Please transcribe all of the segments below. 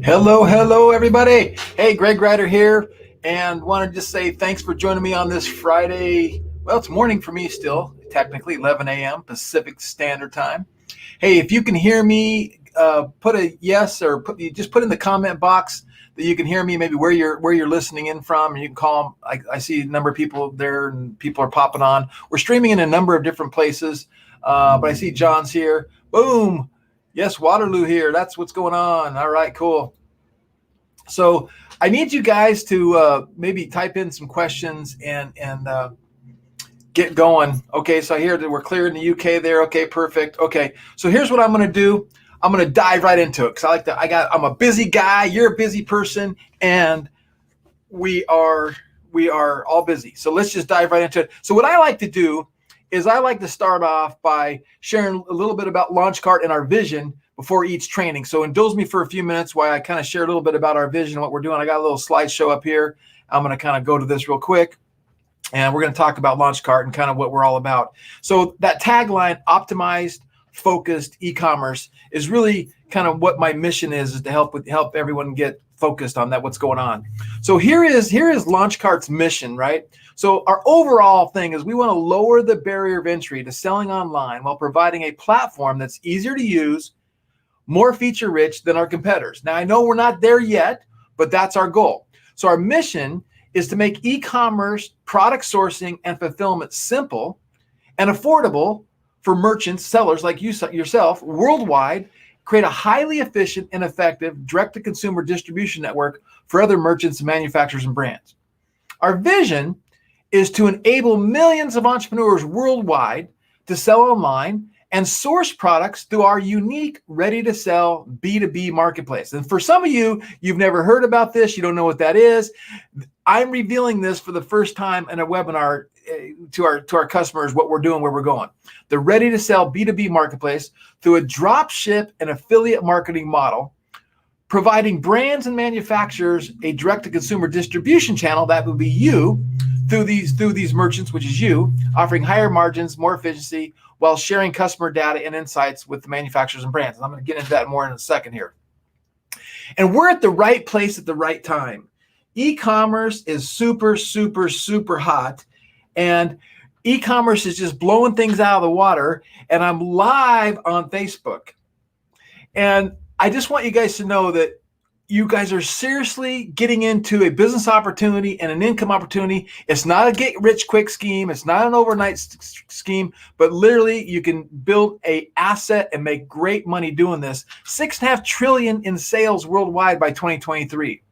Hello, everybody. Hey, Greg Ryder here, and want to just say thanks for joining me on this Friday. Well, it's morning for me still, technically 11 a.m. Pacific Standard Time. Hey, if you can hear me, put a yes or just put in the comment box that you can hear me. Maybe where you're listening in from, and you can call them. I see a number of people there, and people are popping on. We're streaming in a number of different places, but I see John's here. Boom. Yes, Waterloo here. That's what's going on. All right, cool. So I need you guys to maybe type in some questions and get going. Okay, so I hear that we're clear in the UK there. Okay, perfect. Okay, so here's what I'm going to do. I'm going to dive right into it because I'm a busy guy. You're a busy person, and we are all busy. So let's just dive right into it. So what I like to do is I like to start off by sharing a little bit about LaunchCart and our vision before each training. So indulge me for a few minutes while I kind of share a little bit about our vision and what we're doing. I got a little slideshow up here. I'm going to kind of go to this real quick, and we're going to talk about LaunchCart and kind of what we're all about. So that tagline, optimized, focused e-commerce, is really kind of what my mission is to help everyone get focused on that, what's going on. So here is LaunchCart's mission, right? So our overall thing is we want to lower the barrier of entry to selling online while providing a platform that's easier to use, more feature rich than our competitors. Now, I know we're not there yet, but that's our goal. So our mission is to make e-commerce product sourcing and fulfillment simple and affordable for merchants, sellers like yourself worldwide, create a highly efficient and effective direct-to-consumer distribution network for other merchants, manufacturers, and brands. Our vision is to enable millions of entrepreneurs worldwide to sell online and source products through our unique ready-to-sell B2B marketplace. And for some of you, you've never heard about this, you don't know what that is. I'm revealing this for the first time in a webinar to our customers, what we're doing, where we're going. The ready-to-sell B2B marketplace through a drop ship and affiliate marketing model, providing brands and manufacturers a direct-to-consumer distribution channel, that would be you, through these merchants, which is you, offering higher margins, more efficiency, while sharing customer data and insights with the manufacturers and brands. And I'm going to get into that more in a second here. And we're at the right place at the right time. E-commerce is super, super, super hot, and e-commerce is just blowing things out of the water, and I'm live on Facebook. And I just want you guys to know that you guys are seriously getting into a business opportunity and an income opportunity. It's not a get-rich-quick scheme. It's not an overnight scheme, but literally you can build an asset and make great money doing this. $6.5 trillion in sales worldwide by 2023.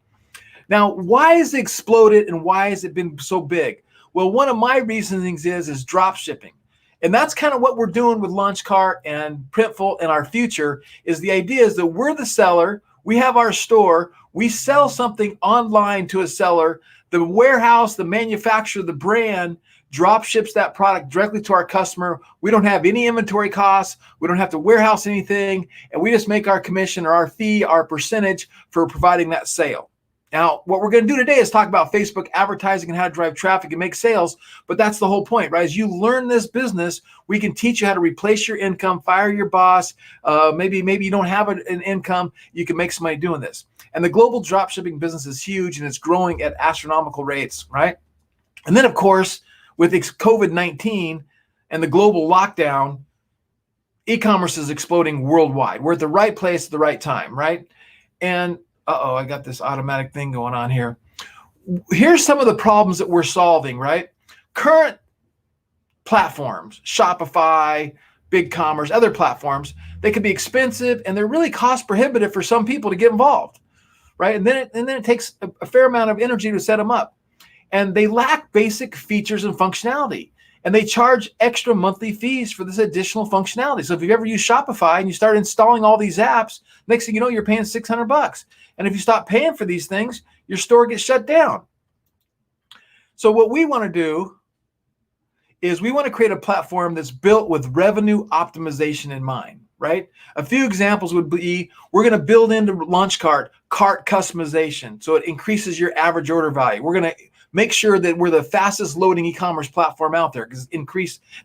Now, why has it exploded and why has it been so big? Well, one of my reasonings is drop shipping. And that's kind of what we're doing with LaunchCart and Printful and our future. Is the idea is that we're the seller. We have our store. We sell something online to a seller. The warehouse, the manufacturer, the brand drop ships that product directly to our customer. We don't have any inventory costs. We don't have to warehouse anything. And we just make our commission or our fee, our percentage for providing that sale. Now, what we're going to do today is talk about Facebook advertising and how to drive traffic and make sales. But that's the whole point, right? As you learn this business, we can teach you how to replace your income, fire your boss. Maybe you don't have an income. You can make some money doing this. And the global drop shipping business is huge, and it's growing at astronomical rates, right? And then, of course, with COVID-19 and the global lockdown, e-commerce is exploding worldwide. We're at the right place at the right time, right? And I got this automatic thing going on here. Here's some of the problems that we're solving, right? Current platforms, Shopify, BigCommerce, other platforms, they can be expensive and they're really cost prohibitive for some people to get involved, right? And then it takes a fair amount of energy to set them up. And they lack basic features and functionality. And they charge extra monthly fees for this additional functionality. So if you've ever used Shopify and you start installing all these apps, next thing you know, you're paying $600. And if you stop paying for these things, your store gets shut down. So what we want to do is we want to create a platform that's built with revenue optimization in mind, right? A few examples would be, we're going to build into LaunchCart cart customization, so it increases your average order value. We're going to make sure that we're the fastest loading e-commerce platform out there, because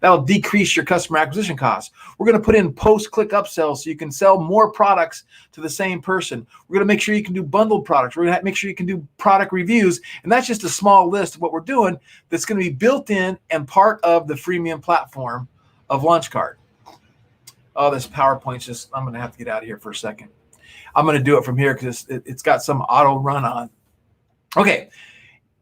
that'll decrease your customer acquisition costs. We're going to put in post-click upsells so you can sell more products to the same person. We're going to make sure you can do bundled products. We're going to make sure you can do product reviews. And that's just a small list of what we're doing that's going to be built in and part of the freemium platform of LaunchCart. Oh, this PowerPoint's just, I'm going to have to get out of here for a second. I'm going to do it from here because it's got some auto run on. Okay.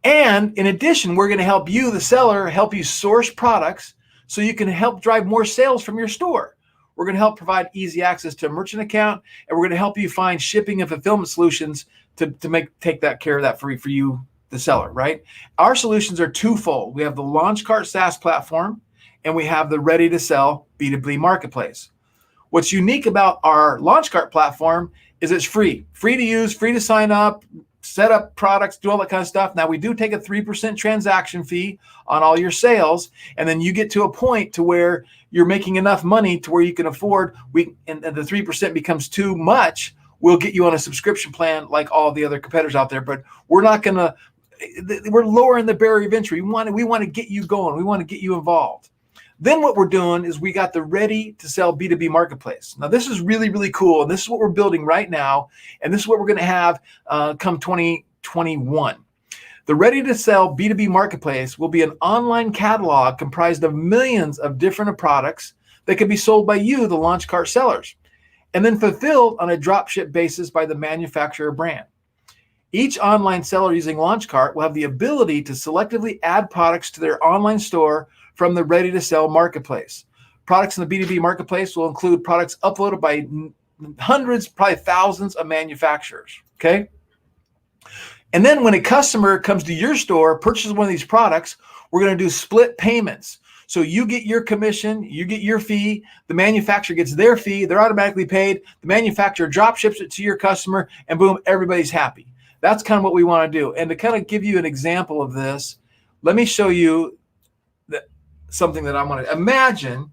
And in addition, we're going to help you, the seller, help you source products so you can help drive more sales from your store. We're going to help provide easy access to a merchant account, and we're going to help you find shipping and fulfillment solutions to take that care of that for you, the seller, right? Our solutions are twofold. We have the LaunchCart SaaS platform, and we have the ready-to-sell B2B marketplace. What's unique about our LaunchCart platform is it's free to use, free to sign up, set up products, do all that kind of stuff. Now, we do take a 3% transaction fee on all your sales, and then you get to a point to where you're making enough money to where you can afford, and the 3% becomes too much, we'll get you on a subscription plan like all the other competitors out there. But we're lowering the barrier of entry. We want to get you going. We want to get you involved. Then what we're doing is we got the ready-to-sell B2B marketplace. Now, this is really, really cool, and this is what we're building right now, and this is what we're going to have come 2021. The ready-to-sell B2B marketplace will be an online catalog comprised of millions of different products that can be sold by you, the LaunchCart sellers, and then fulfilled on a dropship basis by the manufacturer brand. Each online seller using LaunchCart will have the ability to selectively add products to their online store from the ready-to-sell marketplace. Products in the B2B marketplace will include products uploaded by hundreds, probably thousands of manufacturers, okay? And then when a customer comes to your store, purchases one of these products, we're going to do split payments. So you get your commission, you get your fee, the manufacturer gets their fee, they're automatically paid, the manufacturer drop ships it to your customer, and boom, everybody's happy. That's kind of what we want to do. And to kind of give you an example of this, let me show you something that I want to imagine.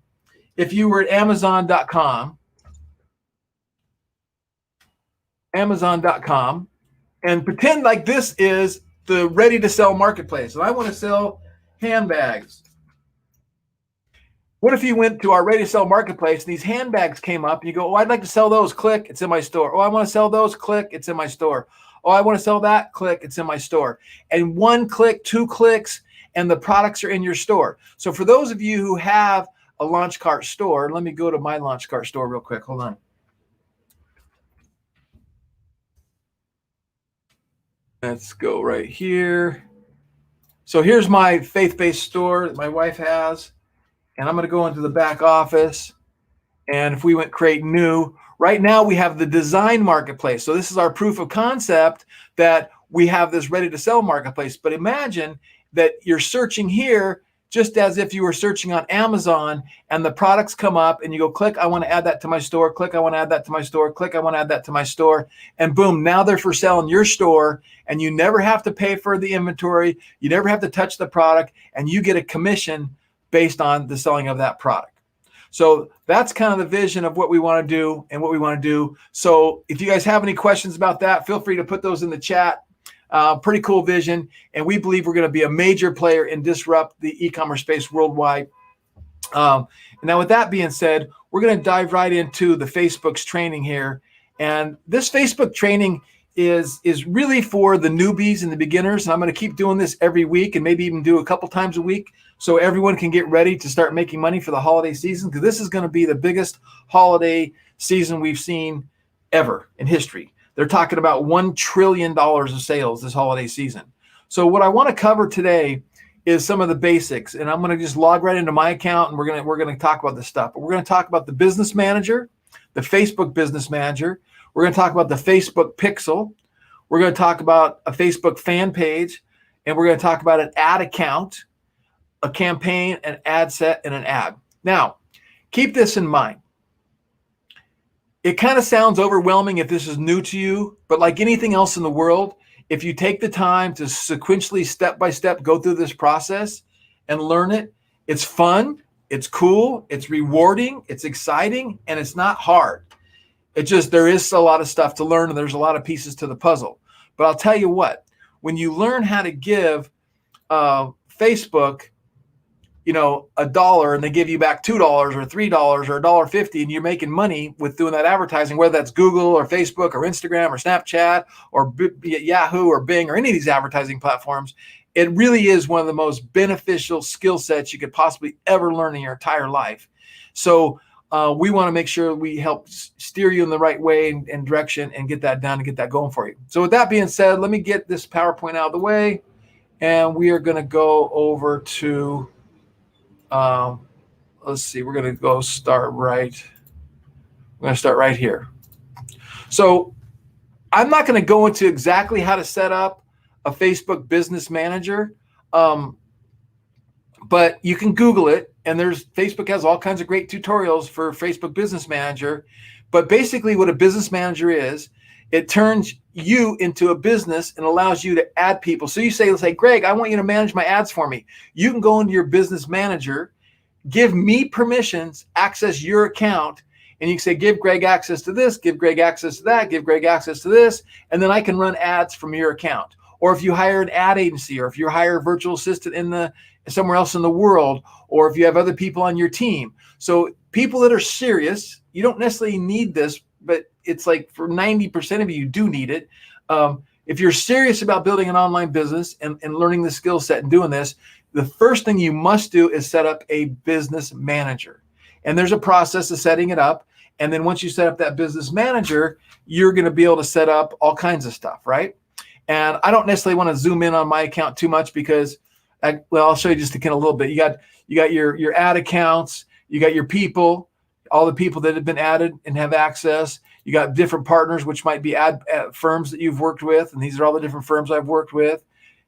If you were at Amazon.com, and pretend like this is the ready-to-sell marketplace, and I want to sell handbags. What if you went to our ready-to-sell marketplace and these handbags came up and you go, oh, I'd like to sell those, click, it's in my store. Oh, I want to sell those, click, it's in my store. Oh, I want to sell that, click, it's in my store. And one click, two clicks, and the products are in your store. So for those of you who have a LaunchCart store, let me go to my LaunchCart store real quick. Hold on. Let's go right here. So here's my faith-based store that my wife has. And I'm going to go into the back office. And if we went create new, right now we have the design marketplace. So this is our proof of concept that we have this ready to sell marketplace. But imagine that you're searching here just as if you were searching on Amazon, and the products come up and you go, click, I want to add that to my store, click, I want to add that to my store, click, I want to add that to my store, and boom, now they're for sale in your store, and you never have to pay for the inventory, you never have to touch the product, and you get a commission based on the selling of that product. So that's kind of the vision of what we want to do and what we want to do. So if you guys have any questions about that, feel free to put those in the chat. Pretty cool vision. And we believe we're going to be a major player and disrupt the e-commerce space worldwide. Now, with that being said, we're going to dive right into the Facebook's training here. And this Facebook training is really for the newbies and the beginners. And I'm going to keep doing this every week and maybe even do a couple times a week so everyone can get ready to start making money for the holiday season, because this is going to be the biggest holiday season we've seen ever in history. They're talking about $1 trillion of sales this holiday season. So what I want to cover today is some of the basics, and I'm going to just log right into my account, and we're going to talk about this stuff. But we're going to talk about the business manager, the Facebook business manager. We're going to talk about the Facebook pixel. We're going to talk about a Facebook fan page, and we're going to talk about an ad account, a campaign, an ad set, and an ad. Now, keep this in mind. It kind of sounds overwhelming if this is new to you, but like anything else in the world, if you take the time to sequentially, step by step, go through this process and learn it, it's fun, it's cool, it's rewarding, it's exciting, and it's not hard. It just, there is a lot of stuff to learn, and there's a lot of pieces to the puzzle. But I'll tell you what, when you learn how to give Facebook, $1 and they give you back $2 or $3 or $1.50, and you're making money with doing that advertising, whether that's Google or Facebook or Instagram or Snapchat or Yahoo or Bing or any of these advertising platforms. It really is one of the most beneficial skill sets you could possibly ever learn in your entire life. So we want to make sure we help steer you in the right way and direction and get that done and get that going for you. So with that being said, let me get this PowerPoint out of the way, and we are going to go over to let's see, we're going to start right here. So I'm not going to go into exactly how to set up a Facebook Business Manager, but you can Google it, and Facebook has all kinds of great tutorials for Facebook Business Manager. But basically what a business manager is, it turns you into a business and allows you to add people. So you say, let's say, Greg, I want you to manage my ads for me. You can go into your business manager, give me permissions, access your account, and you can say, give Greg access to this, give Greg access to that, give Greg access to this, and then I can run ads from your account. Or if you hire an ad agency, or if you hire a virtual assistant somewhere else in the world, or if you have other people on your team. So people that are serious, you don't necessarily need this, but it's like for 90% of you do need it. If you're serious about building an online business and learning the skill set and doing this, the first thing you must do is set up a business manager. And there's a process of setting it up. And then once you set up that business manager, you're going to be able to set up all kinds of stuff, right? And I don't necessarily want to zoom in on my account too much because, I'll show you just again a little bit. You got your ad accounts, you got your people, all the people that have been added and have access. You got different partners, which might be ad firms that you've worked with. And these are all the different firms I've worked with.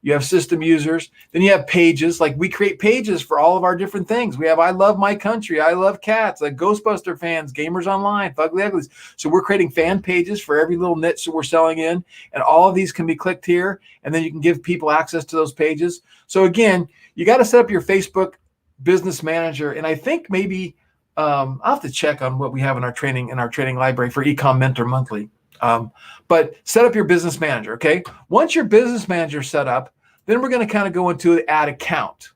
You have system users. Then you have pages. Like we create pages for all of our different things. We have I Love My Country, I Love Cats, like Ghostbuster fans, Gamers Online, Fugly Uglies. So we're creating fan pages for every little niche that we're selling in. And all of these can be clicked here. And then you can give people access to those pages. So again, you got to set up your Facebook Business Manager. And I think maybe I'll have to check on what we have in our training library for Ecom Mentor Monthly. But set up your business manager, okay? Once your business manager is set up, then we're going to kind of go into the ad account.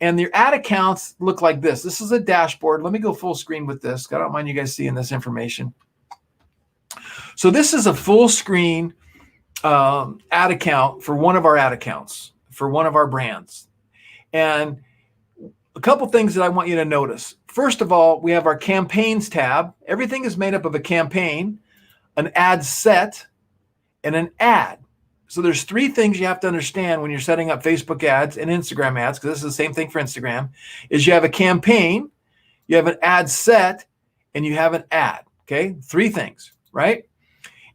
And your ad accounts look like this. This is a dashboard. Let me go full screen with this. I don't mind you guys seeing this information. So this is a full screen ad account for one of our ad accounts, for one of our brands. And a couple things that I want you to notice. First of all, we have our campaigns tab. Everything is made up of a campaign, an ad set, and an ad. So there's three things you have to understand when you're setting up Facebook ads and Instagram ads, because this is the same thing for Instagram, is you have a campaign, you have an ad set, and you have an ad, okay? Three things, right?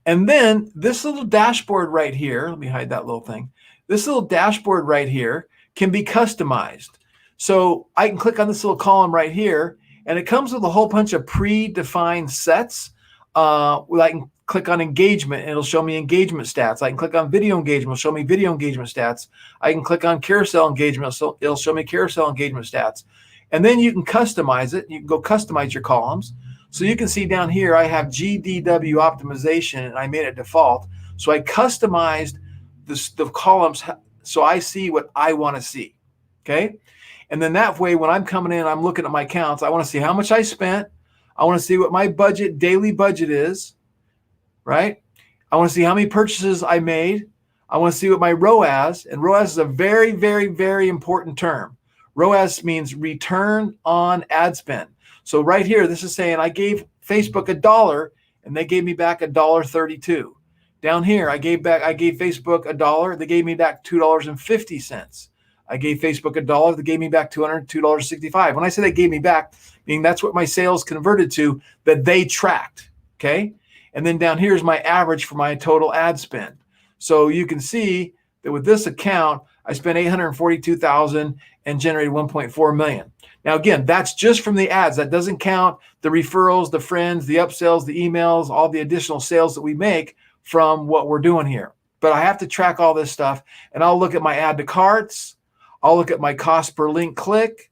And then this little dashboard right here, let me hide that little thing. This little dashboard right here can be customized. So I can click on this little column right here, and it comes with a whole bunch of predefined sets. I can click on engagement and it'll show me engagement stats. I can click on video engagement, it'll show me video engagement stats. I can click on carousel engagement, so it'll show me carousel engagement stats. And then you can customize it. You can go customize your columns. So you can see down here, I have GDW optimization and I made it default. So I customized the columns so I see what I want to see, okay? And then that way, when I'm coming in, I'm looking at my accounts, I want to see how much I spent. I want to see what my daily budget is, right? I want to see how many purchases I made. I want to see what my ROAS, and ROAS is a very, very, very important term. ROAS means return on ad spend. So right here, this is saying I gave Facebook $1 and they gave me back $1.32. Down here, I gave Facebook $1, they gave me back $2.50. I gave Facebook $1, they gave me back $202.65. When I say they gave me back, meaning that's what my sales converted to that they tracked, okay? And then down here is my average for my total ad spend. So you can see that with this account, I spent $842,000 and generated $1.4 million. Now, again, that's just from the ads. That doesn't count the referrals, the friends, the upsells, the emails, all the additional sales that we make from what we're doing here. But I have to track all this stuff, and I'll look at my add to carts. I'll look at my cost per link click.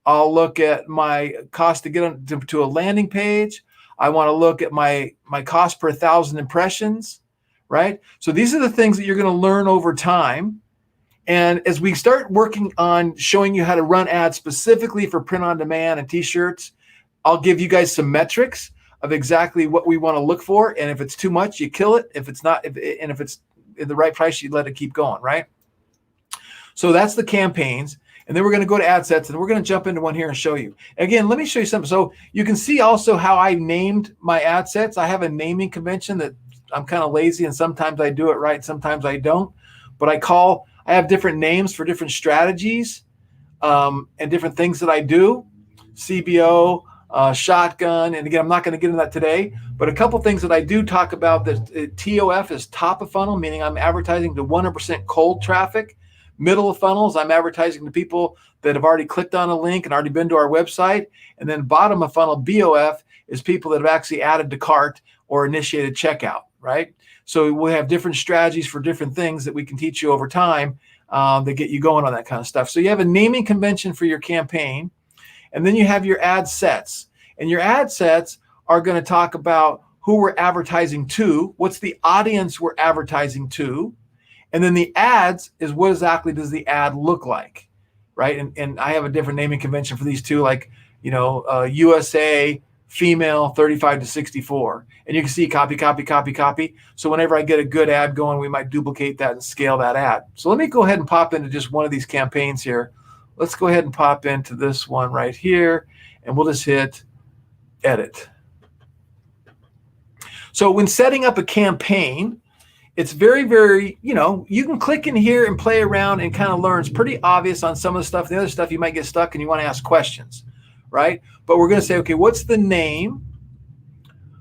I'll look at my cost to get to a landing page. I want to look at my cost per 1,000 impressions, right? So these are the things that you're going to learn over time. And as we start working on showing you how to run ads specifically for print on demand and t-shirts, I'll give you guys some metrics of exactly what we want to look for. And if it's too much, you kill it. If it's not, if it's in the right price, you let it keep going, right? So that's the campaigns. And then we're going to go to ad sets, and we're going to jump into one here and show you. Again, let me show you something. So you can see also how I named my ad sets. I have a naming convention that I'm kind of lazy, and sometimes I do it right, sometimes I don't. But I have different names for different strategies and different things that I do. CBO, shotgun, and again, I'm not going to get into that today, but a couple things that I do talk about. That TOF is top of funnel, meaning I'm advertising to 100% cold traffic. Middle of funnels, I'm advertising to people that have already clicked on a link and already been to our website. And then bottom of funnel, BOF, is people that have actually added to cart or initiated checkout, right? So we have different strategies for different things that we can teach you over time that get you going on that kind of stuff. So you have a naming convention for your campaign, and then you have your ad sets. And your ad sets are going to talk about who we're advertising to, what's the audience we're advertising to, and then the ads is what exactly does the ad look like, right? And I have a different naming convention for these two, like, USA female 35 to 64. And you can see copy, copy, copy, copy. So whenever I get a good ad going, we might duplicate that and scale that ad. So let me go ahead and pop into just one of these campaigns here. Let's go ahead and pop into this one right here, and we'll just hit edit. So when setting up a campaign, it's very, very, you can click in here and play around and kind of learn. It's pretty obvious on some of the stuff. The other stuff, you might get stuck and you want to ask questions, right? But we're going to say, okay, what's the name?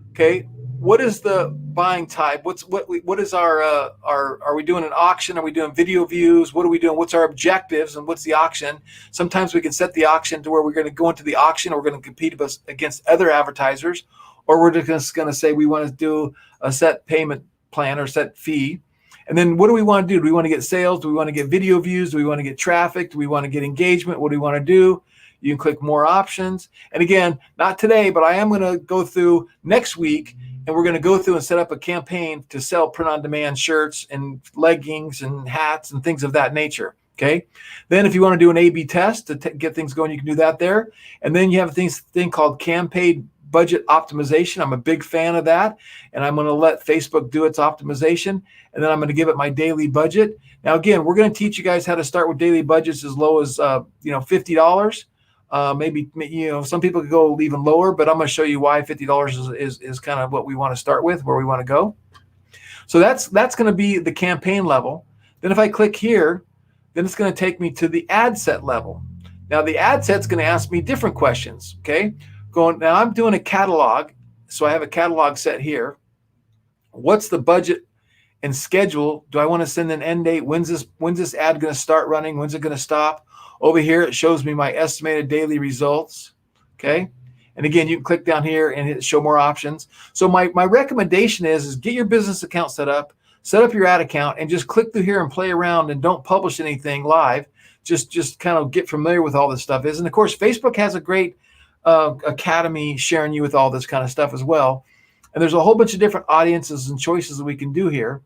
Okay, what is the buying type? What is our are we doing an auction? Are we doing video views? What are we doing? What's our objectives and what's the auction? Sometimes we can set the auction to where we're going to go into the auction, or we're going to compete against other advertisers, or we're just going to say we want to do a set payment plan or set fee. And then what do we want to do? Do we want to get sales? Do we want to get video views? Do we want to get traffic? Do we want to get engagement? What do we want to do? You can click more options. And again, not today, but I am going to go through next week, and we're going to go through and set up a campaign to sell print-on-demand shirts and leggings and hats and things of that nature. Okay. Then if you want to do an A/B test to get things going, you can do that there. And then you have a thing called campaign budget optimization. I'm a big fan of that, and I'm going to let Facebook do its optimization, and then I'm going to give it my daily budget. Now, again, we're going to teach you guys how to start with daily budgets as low as $50. Maybe some people could go even lower, but I'm going to show you why $50 is kind of what we want to start with, where we want to go. So that's going to be the campaign level. Then if I click here, then it's going to take me to the ad set level. Now the ad set's going to ask me different questions. Okay. Now I'm doing a catalog, so I have a catalog set here. What's the budget and schedule? Do I want to send an end date? When's this ad going to start running? When's it going to stop? Over here, it shows me my estimated daily results. Okay. And again, you can click down here and hit show more options. So my recommendation is get your business account set up your ad account, and just click through here and play around, and don't publish anything live. Just kind of get familiar with all this stuff is. And of course, Facebook has a great academy sharing you with all this kind of stuff as well. And there's a whole bunch of different audiences and choices that we can do here.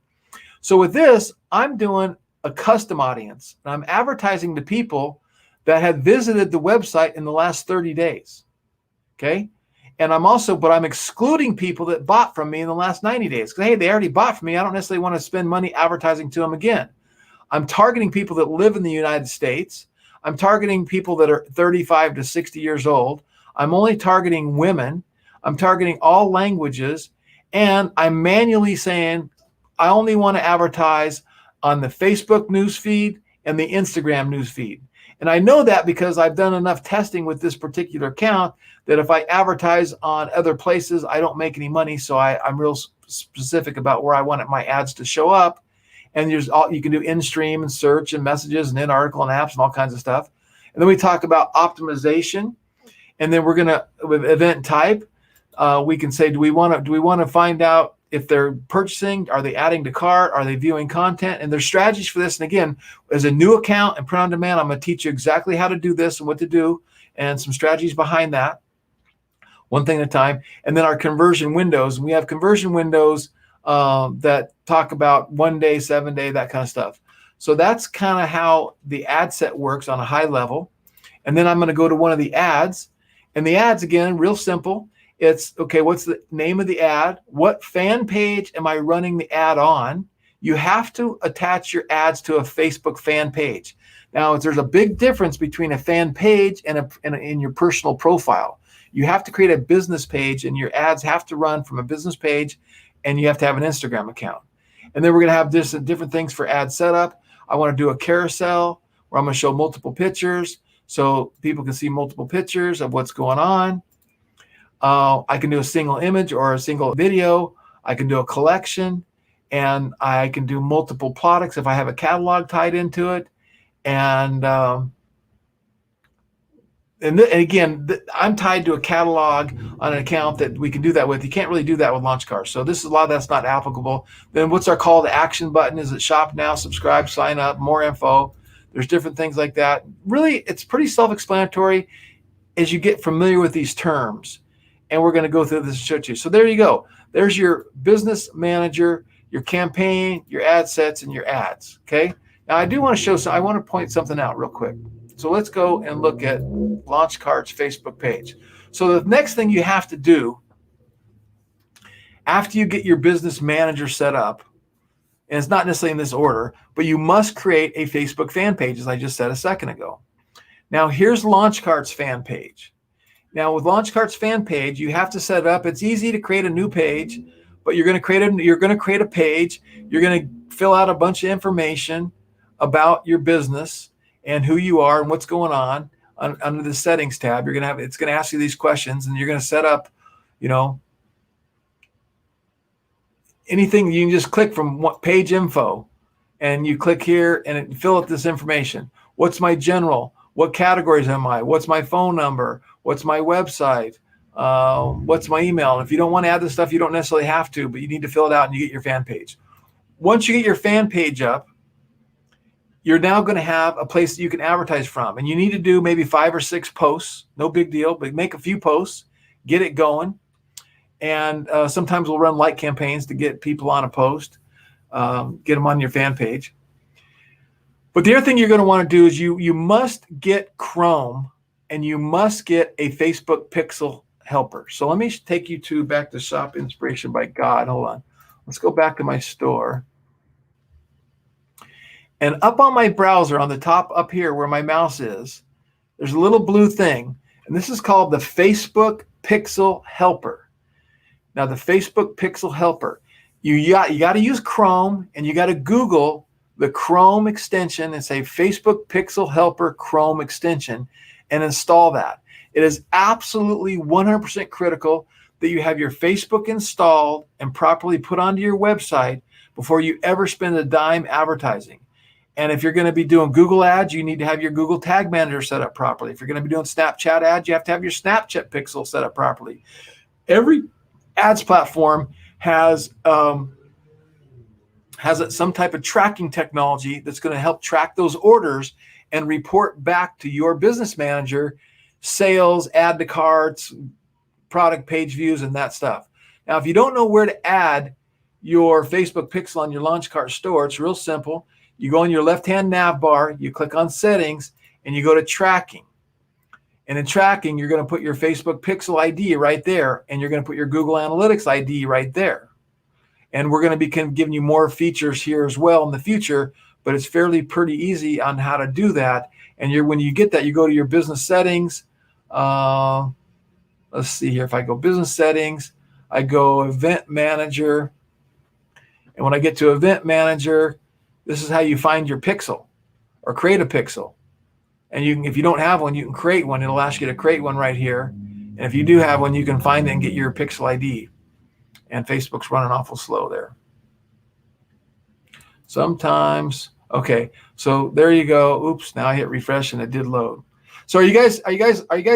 So with this, I'm doing a custom audience, and I'm advertising to people that had visited the website in the last 30 days. Okay. And I'm excluding people that bought from me in the last 90 days. Because, hey, they already bought from me. I don't necessarily want to spend money advertising to them again. I'm targeting people that live in the United States. I'm targeting people that are 35 to 60 years old. I'm only targeting women. I'm targeting all languages. And I'm manually saying, I only want to advertise on the Facebook newsfeed and the Instagram newsfeed. And I know that because I've done enough testing with this particular account that if I advertise on other places, I don't make any money. So I'm real specific about where I want my ads to show up. And you can do in-stream and search and messages and in-article and apps and all kinds of stuff. And then we talk about optimization. And then we're going to, with event type, we can say, do we want to find out if they're purchasing, are they adding to cart, are they viewing content? And there's strategies for this. And again, as a new account and print on demand, I'm going to teach you exactly how to do this and what to do and some strategies behind that, one thing at a time. And then our conversion windows. And we have conversion windows that talk about 1 day, 7 day, that kind of stuff. So that's kind of how the ad set works on a high level. And then I'm going to go to one of the ads. And the ads, again, real simple. It's, okay, what's the name of the ad? What fan page am I running the ad on? You have to attach your ads to a Facebook fan page. Now, there's a big difference between a fan page and in your personal profile. You have to create a business page, and your ads have to run from a business page, and you have to have an Instagram account. And then we're going to have different things for ad setup. I want to do a carousel where I'm going to show multiple pictures so people can see multiple pictures of what's going on. I can do a single image or a single video. I can do a collection, and I can do multiple products if I have a catalog tied into it. And again, I'm tied to a catalog on an account that we can do that with. You can't really do that with launch cards. So this is a lot that's not applicable. Then what's our call to action button? Is it shop now, subscribe, sign up, more info? There's different things like that. Really, it's pretty self-explanatory as you get familiar with these terms. And we're going to go through this and show it to you. So there you go. There's your business manager, your campaign, your ad sets, and your ads. Okay. Now I do want to show I want to point something out real quick. So let's go and look at Launch Card's Facebook page. So the next thing you have to do after you get your business manager set up, and it's not necessarily in this order, but you must create a Facebook fan page, as I just said a second ago. Now here's Launch Card's fan page. Now with Launch Card's fan page, you have to set it up. It's easy to create a new page, but you're going to create a page. You're going to fill out a bunch of information about your business and who you are and what's going on under the settings tab. It's going to ask you these questions, and you're going to set up, anything. You can just click from page info, and you click here and fill out this information. What's my general? What categories am I? What's my phone number? What's my website? What's my email? And if you don't want to add this stuff, you don't necessarily have to, but you need to fill it out and you get your fan page. Once you get your fan page up, you're now going to have a place that you can advertise from. And you need to do maybe 5 or 6 posts. No big deal, but make a few posts, get it going. And sometimes we'll run like campaigns to get people on a post, get them on your fan page. But the other thing you're going to want to do is you must get Chrome, and you must get a Facebook Pixel helper. So let me take you back to Shop Inspiration by God. Hold on. Let's go back to my store. And up on my browser, on the top up here where my mouse is, there's a little blue thing. And this is called the Facebook Pixel Helper. Now, the Facebook Pixel Helper, you got to use Chrome, and you got to Google the Chrome extension and say Facebook Pixel Helper Chrome extension and install that. It is absolutely 100% critical that you have your Facebook installed and properly put onto your website before you ever spend a dime advertising. And if you're going to be doing Google ads, you need to have your Google Tag Manager set up properly. If you're going to be doing Snapchat ads, you have to have your Snapchat Pixel set up properly. Every ads platform has some type of tracking technology that's going to help track those orders and report back to your business manager sales, add to carts, product page views, and that stuff. Now, if you don't know where to add your Facebook Pixel on your launch cart store, it's real simple. You go on your left-hand nav bar, you click on settings, and you go to tracking. And in tracking, you're going to put your Facebook Pixel ID right there, and you're going to put your Google Analytics ID right there. And we're going to be giving you more features here as well in the future, but it's pretty easy on how to do that. And when you get that, you go to your business settings. Let's see here. If I go business settings, I go event manager. And when I get to event manager, this is how you find your pixel or create a pixel. And if you don't have one, you can create one. It'll ask you to create one right here. And if you do have one, you can find it and get your pixel ID. And Facebook's running awful slow there. Sometimes, okay. So there you go. Oops, now I hit refresh and it did load. So are you guys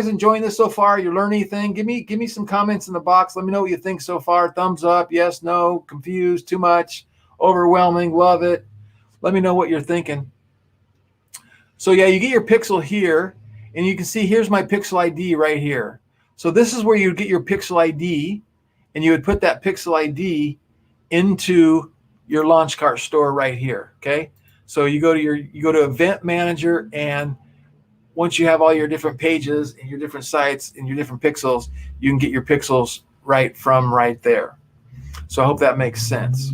enjoying this so far? You're learning anything? Give me some comments in the box. Let me know what you think so far. Thumbs up, yes, no, confused, too much, overwhelming, love it. Let me know what you're thinking. So yeah, you get your pixel here, and you can see here's my pixel ID right here. So this is where you get your pixel ID, and you would put that pixel ID into your launch cart store right here, okay? So you go to Event Manager, and once you have all your different pages and your different sites and your different pixels, you can get your pixels right from right there. So I hope that makes sense.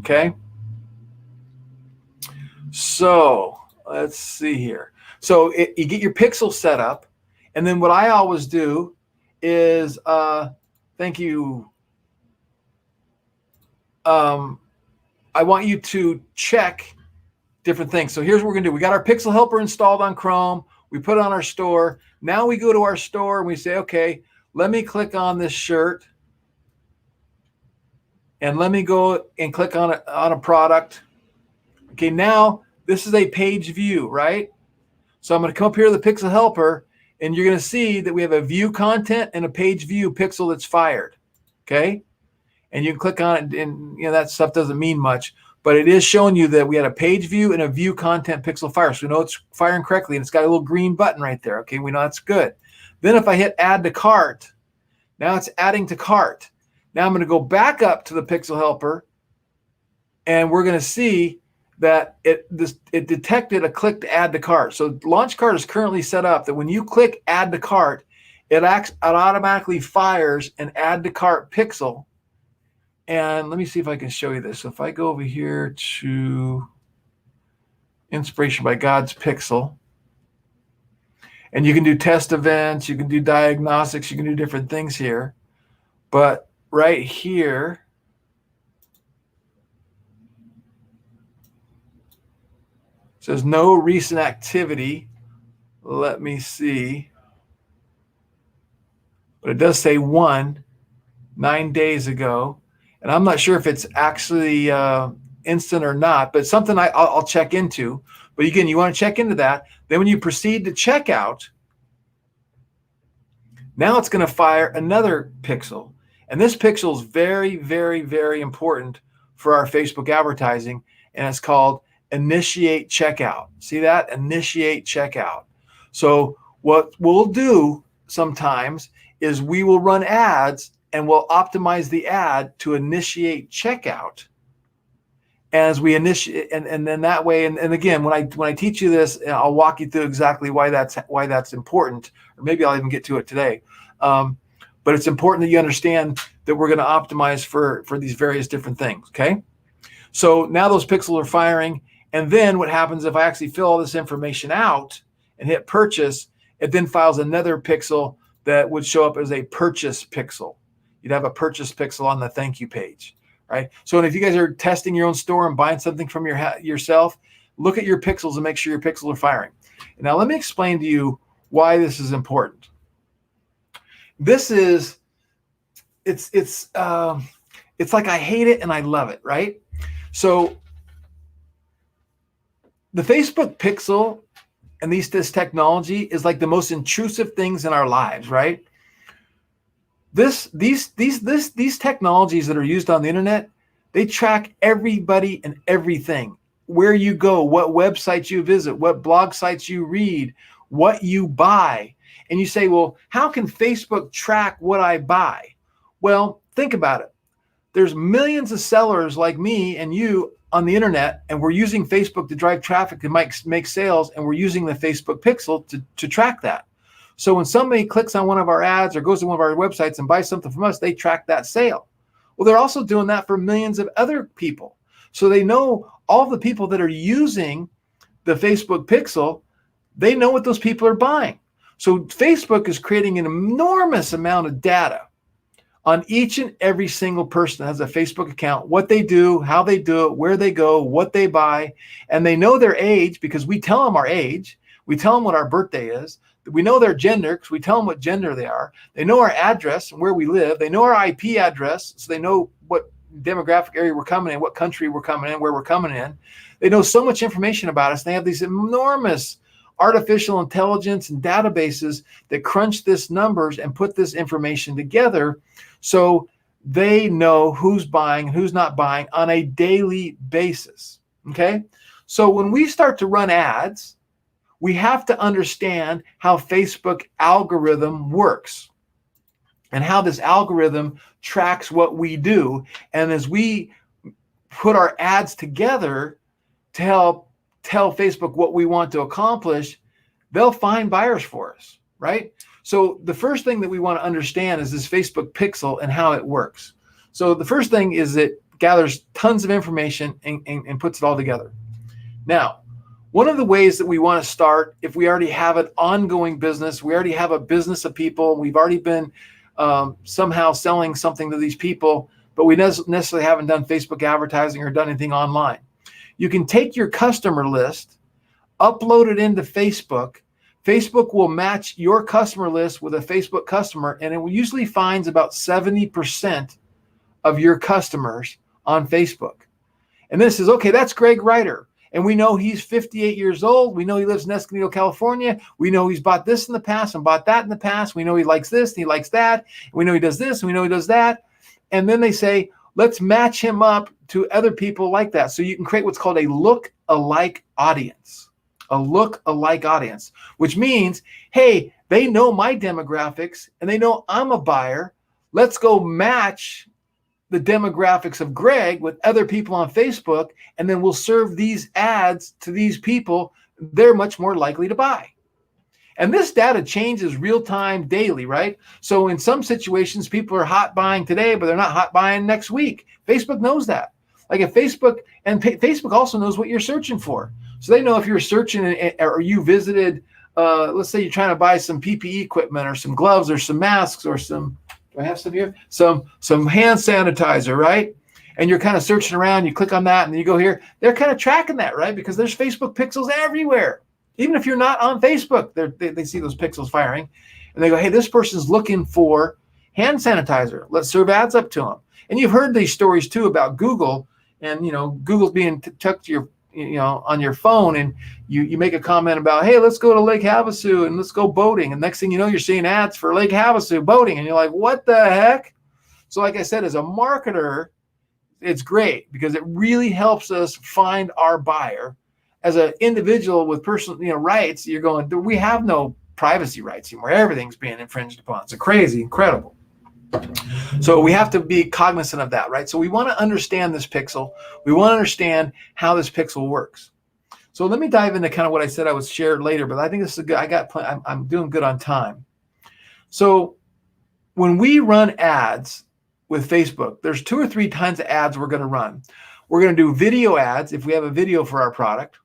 Okay. So let's see here. So you get your pixel set up, and then what I always do is, thank you. I want you to check different things. So here's what we're gonna do. We got our Pixel Helper installed on Chrome. We put it on our store. Now we go to our store and we say, okay, let me click on this shirt, and let me go and click on a product. Okay, now this is a page view, right? So I'm going to come up here to the Pixel Helper, and you're going to see that we have a view content and a page view pixel that's fired. Okay, and you can click on it, and that stuff doesn't mean much, but it is showing you that we had a page view and a view content pixel fire. So we know it's firing correctly, and it's got a little green button right there. Okay, we know that's good. Then if I hit add to cart, now it's adding to cart. Now I'm going to go back up to the Pixel Helper, and we're going to see that it detected a click to add to cart. So launch cart is currently set up that when you click add to cart, it automatically fires an add to cart pixel. And let me see if I can show you this. So if I go over here to Inspiration by God's Pixel, and you can do test events, you can do diagnostics, you can do different things here. But right here, it says no recent activity. Let me see. But it does say 9 days ago. And I'm not sure if it's actually instant or not, but something I'll check into. But again, you want to check into that. Then when you proceed to checkout, now it's going to fire another pixel. And this pixel is very, very, very important for our Facebook advertising. And it's called initiate checkout. See that? Initiate checkout. So what we'll do sometimes is we will run ads, and we'll optimize the ad to initiate checkout as we initiate, and then that way, and again, when I teach you this, I'll walk you through exactly why that's important, or maybe I'll even get to it today. But it's important that you understand that we're going to optimize for these various different things. Okay, so now those pixels are firing, and then what happens if I actually fill all this information out and hit purchase? It then files another pixel that would show up as a purchase pixel. You'd have a purchase pixel on the thank you page, right? So if you guys are testing your own store and buying something from yourself, look at your pixels and make sure your pixels are firing. Now let me explain to you why this is important. This is, it's like I hate it and I love it, right? So the Facebook pixel and this technology is like the most intrusive things in our lives, right? These technologies that are used on the internet, they track everybody and everything. Where you go, what websites you visit, what blog sites you read, what you buy. And you say, well, how can Facebook track what I buy? Well, think about it. There's millions of sellers like me and you on the internet, and we're using Facebook to drive traffic to make sales, and we're using the Facebook pixel to track that. So when somebody clicks on one of our ads or goes to one of our websites and buys something from us, they track that sale. Well, they're also doing that for millions of other people. So they know all the people that are using the Facebook pixel, they know what those people are buying. So Facebook is creating an enormous amount of data on each and every single person that has a Facebook account, what they do, how they do it, where they go, what they buy. And they know their age because we tell them our age. We tell them what our birthday is. We know their gender because we tell them what gender they are. They know our address and where we live. They know our IP address, so they know what demographic area we're coming in, what country we're coming in, where we're coming in. They know so much information about us. They have these enormous artificial intelligence and databases that crunch this numbers and put this information together so they know who's buying, who's not buying on a daily basis. Okay? So when we start to run ads, we have to understand how Facebook algorithm works and how this algorithm tracks what we do. And as we put our ads together to help tell Facebook what we want to accomplish, they'll find buyers for us, right? So the first thing that we want to understand is this Facebook pixel and how it works. So the first thing is it gathers tons of information and puts it all together. Now, one of the ways that we want to start, if we already have an ongoing business, we already have a business of people, we've already been somehow selling something to these people, but we necessarily haven't done Facebook advertising or done anything online. You can take your customer list, upload it into Facebook. Facebook will match your customer list with a Facebook customer, and it usually finds about 70% of your customers on Facebook. And this is, okay, that's Greg Ryder. And we know he's 58 years old. We know he lives in Escondido, California. We know he's bought this in the past and bought that in the past. We know he likes this and he likes that. We know he does this and we know he does that. And then they say, let's match him up to other people like that. So you can create what's called a look-alike audience. A look-alike audience, which means, hey, they know my demographics and they know I'm a buyer. Let's go match the demographics of Greg with other people on Facebook, and then we'll serve these ads to these people. They're much more likely to buy. And this data changes real time daily, right? So in some situations, people are hot buying today, but they're not hot buying next week. Facebook knows that. Like if Facebook, and Facebook also knows what you're searching for. So they know if you're searching or you visited, let's say you're trying to buy some PPE equipment or some gloves or some masks or some, do I have some here? Some hand sanitizer, right? And you're kind of searching around, you click on that and then you go here. They're kind of tracking that, right? Because there's Facebook pixels everywhere. Even if you're not on Facebook, they see those pixels firing. And they go, hey, this person's looking for hand sanitizer. Let's serve ads up to them. And you've heard these stories too about Google and, Google's being tucked to your, on your phone, and you make a comment about, hey, let's go to Lake Havasu and let's go boating. And next thing you know, you're seeing ads for Lake Havasu boating. And you're like, what the heck? So like I said, as a marketer, it's great because it really helps us find our buyer. As an individual with personal, rights, you're going, we have no privacy rights anymore. Everything's being infringed upon. It's crazy, incredible. So we have to be cognizant of that, right? So we want to understand this pixel. We want to understand how this pixel works. So let me dive into kind of what I said I would share later, but I think this is a good, I'm doing good on time. So when we run ads with Facebook, there's 2 or 3 kinds of ads we're going to run. We're going to do video ads if we have a video for our product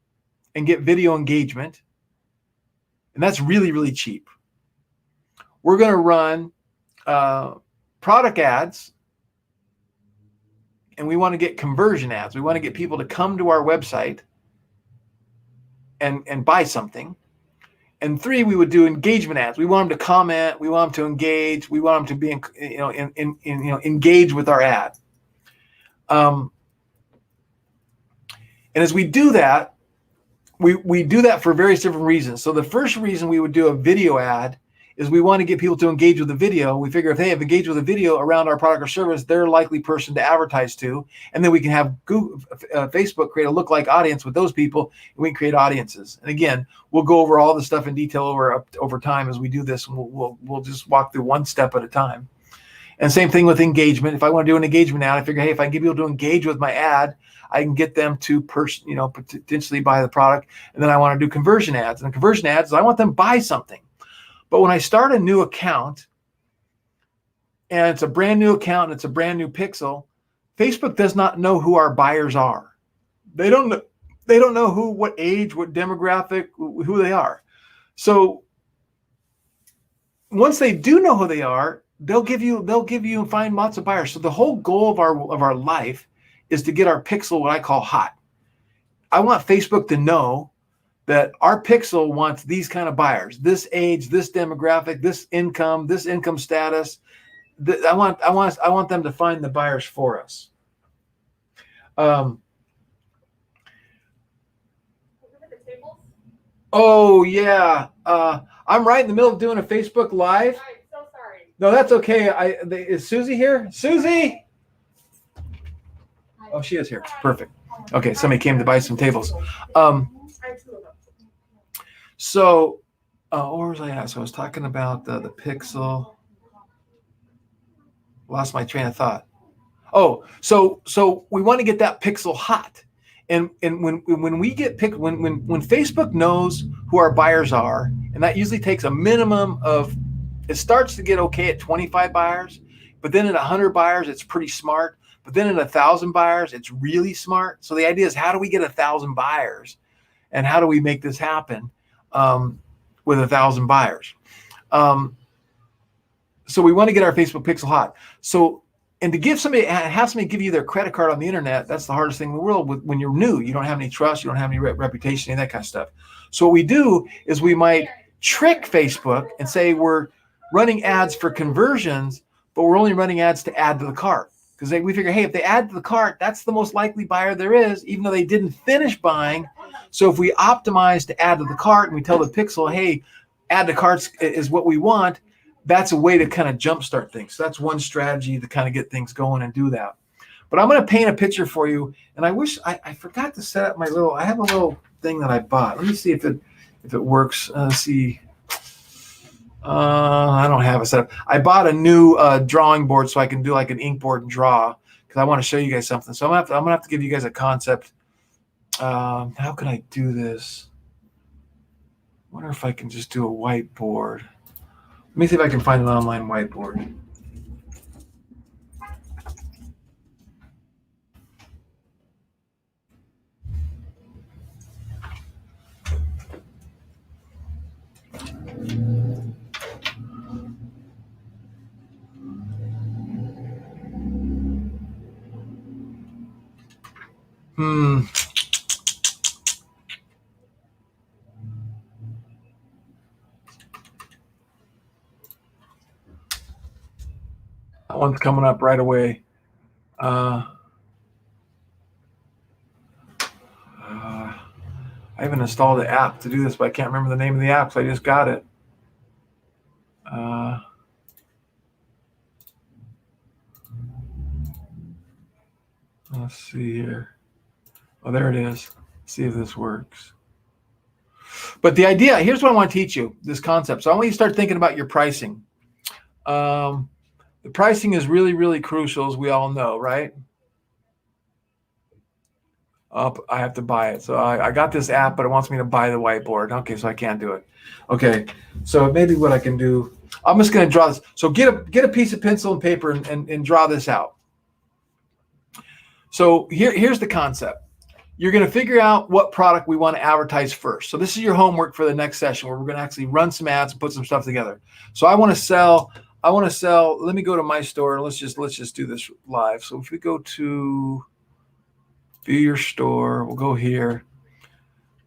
and get video engagement. And that's really, really cheap. We're going to run product ads, and we want to get conversion ads. We want to get people to come to our website and buy something. And 3, we would do engagement ads. We want them to comment. We want them to engage. We want them to be, engage with our ad. And as we do that, we do that for various different reasons. So the first reason we would do a video ad is we want to get people to engage with the video. We figure if they have engaged with a video around our product or service, they're a likely person to advertise to. And then we can have Facebook create a lookalike audience with those people, and we can create audiences. And again, we'll go over all the stuff in detail over time as we do this, and we'll just walk through one step at a time. And same thing with engagement. If I want to do an engagement ad, I figure, hey, if I can get people to engage with my ad, I can get them to potentially buy the product. And then I want to do conversion ads. And the conversion ads, I want them to buy something. But when I start a new account, and it's a brand new account and it's a brand new pixel, Facebook does not know who our buyers are. They don't know who, what age, what demographic, who they are. So once they do know who they are, they'll give you and find lots of buyers. So the whole goal of our life is to get our pixel, what I call hot. I want Facebook to know that our pixel wants these kind of buyers, this age, this demographic, this income status. I want them to find the buyers for us. Oh yeah, I'm right in the middle of doing a Facebook Live. I'm so sorry. No, that's okay. Is Susie here? Susie? Oh, she is here. Perfect. Okay, somebody came to buy some tables. So, where was I at? So I was talking about the pixel. Lost my train of thought. Oh, so we want to get that pixel hot. And when we get picked, when Facebook knows who our buyers are, and that usually takes a minimum of, it starts to get okay at 25 buyers, but then at 100 buyers, it's pretty smart. But then at 1,000 buyers, it's really smart. So the idea is, how do we get 1,000 buyers, and how do we make this happen with 1,000 buyers? So we want to get our Facebook pixel hot. So, and to have somebody give you their credit card on the internet, that's the hardest thing in the world. When you're new, you don't have any trust, you don't have any reputation, any of that kind of stuff. So what we do is we might trick Facebook and say we're running ads for conversions, but we're only running ads to add to the cart. Because we figure, hey, if they add to the cart, that's the most likely buyer there is, even though they didn't finish buying. So if we optimize to add to the cart and we tell the pixel, hey, add to carts is what we want, that's a way to kind of jumpstart things. So that's one strategy to kind of get things going and do that. But I'm going to paint a picture for you. And I wish I forgot to set up I have a little thing that I bought. Let me see if it works. Let's see. I don't have it set up. I bought a new drawing board so I can do like an ink board and draw, because I want to show you guys something. So I'm gonna have to give you guys a concept. How can I do this? I wonder if I can just do a whiteboard. Let me see if I can find an online whiteboard. That one's coming up right away. I haven't installed the app to do this, but I can't remember the name of the app, so I just got it. Let's see here. Oh, there it is. Let's see if this works. But the idea, here's what I want to teach you, this concept. So I want you to start thinking about your pricing. The pricing is really, really crucial, as we all know, right? I have to buy it. So I got this app, but it wants me to buy the whiteboard. Okay, so I can't do it. Okay, so maybe what I can do, I'm just going to draw this. So get a piece of pencil and paper and draw this out. So here's the concept. You're going to figure out what product we want to advertise first. So this is your homework for the next session, where we're going to actually run some ads and put some stuff together. So I want to sell, let me go to my store, and let's just do this live. So if we go to view your store, we'll go here.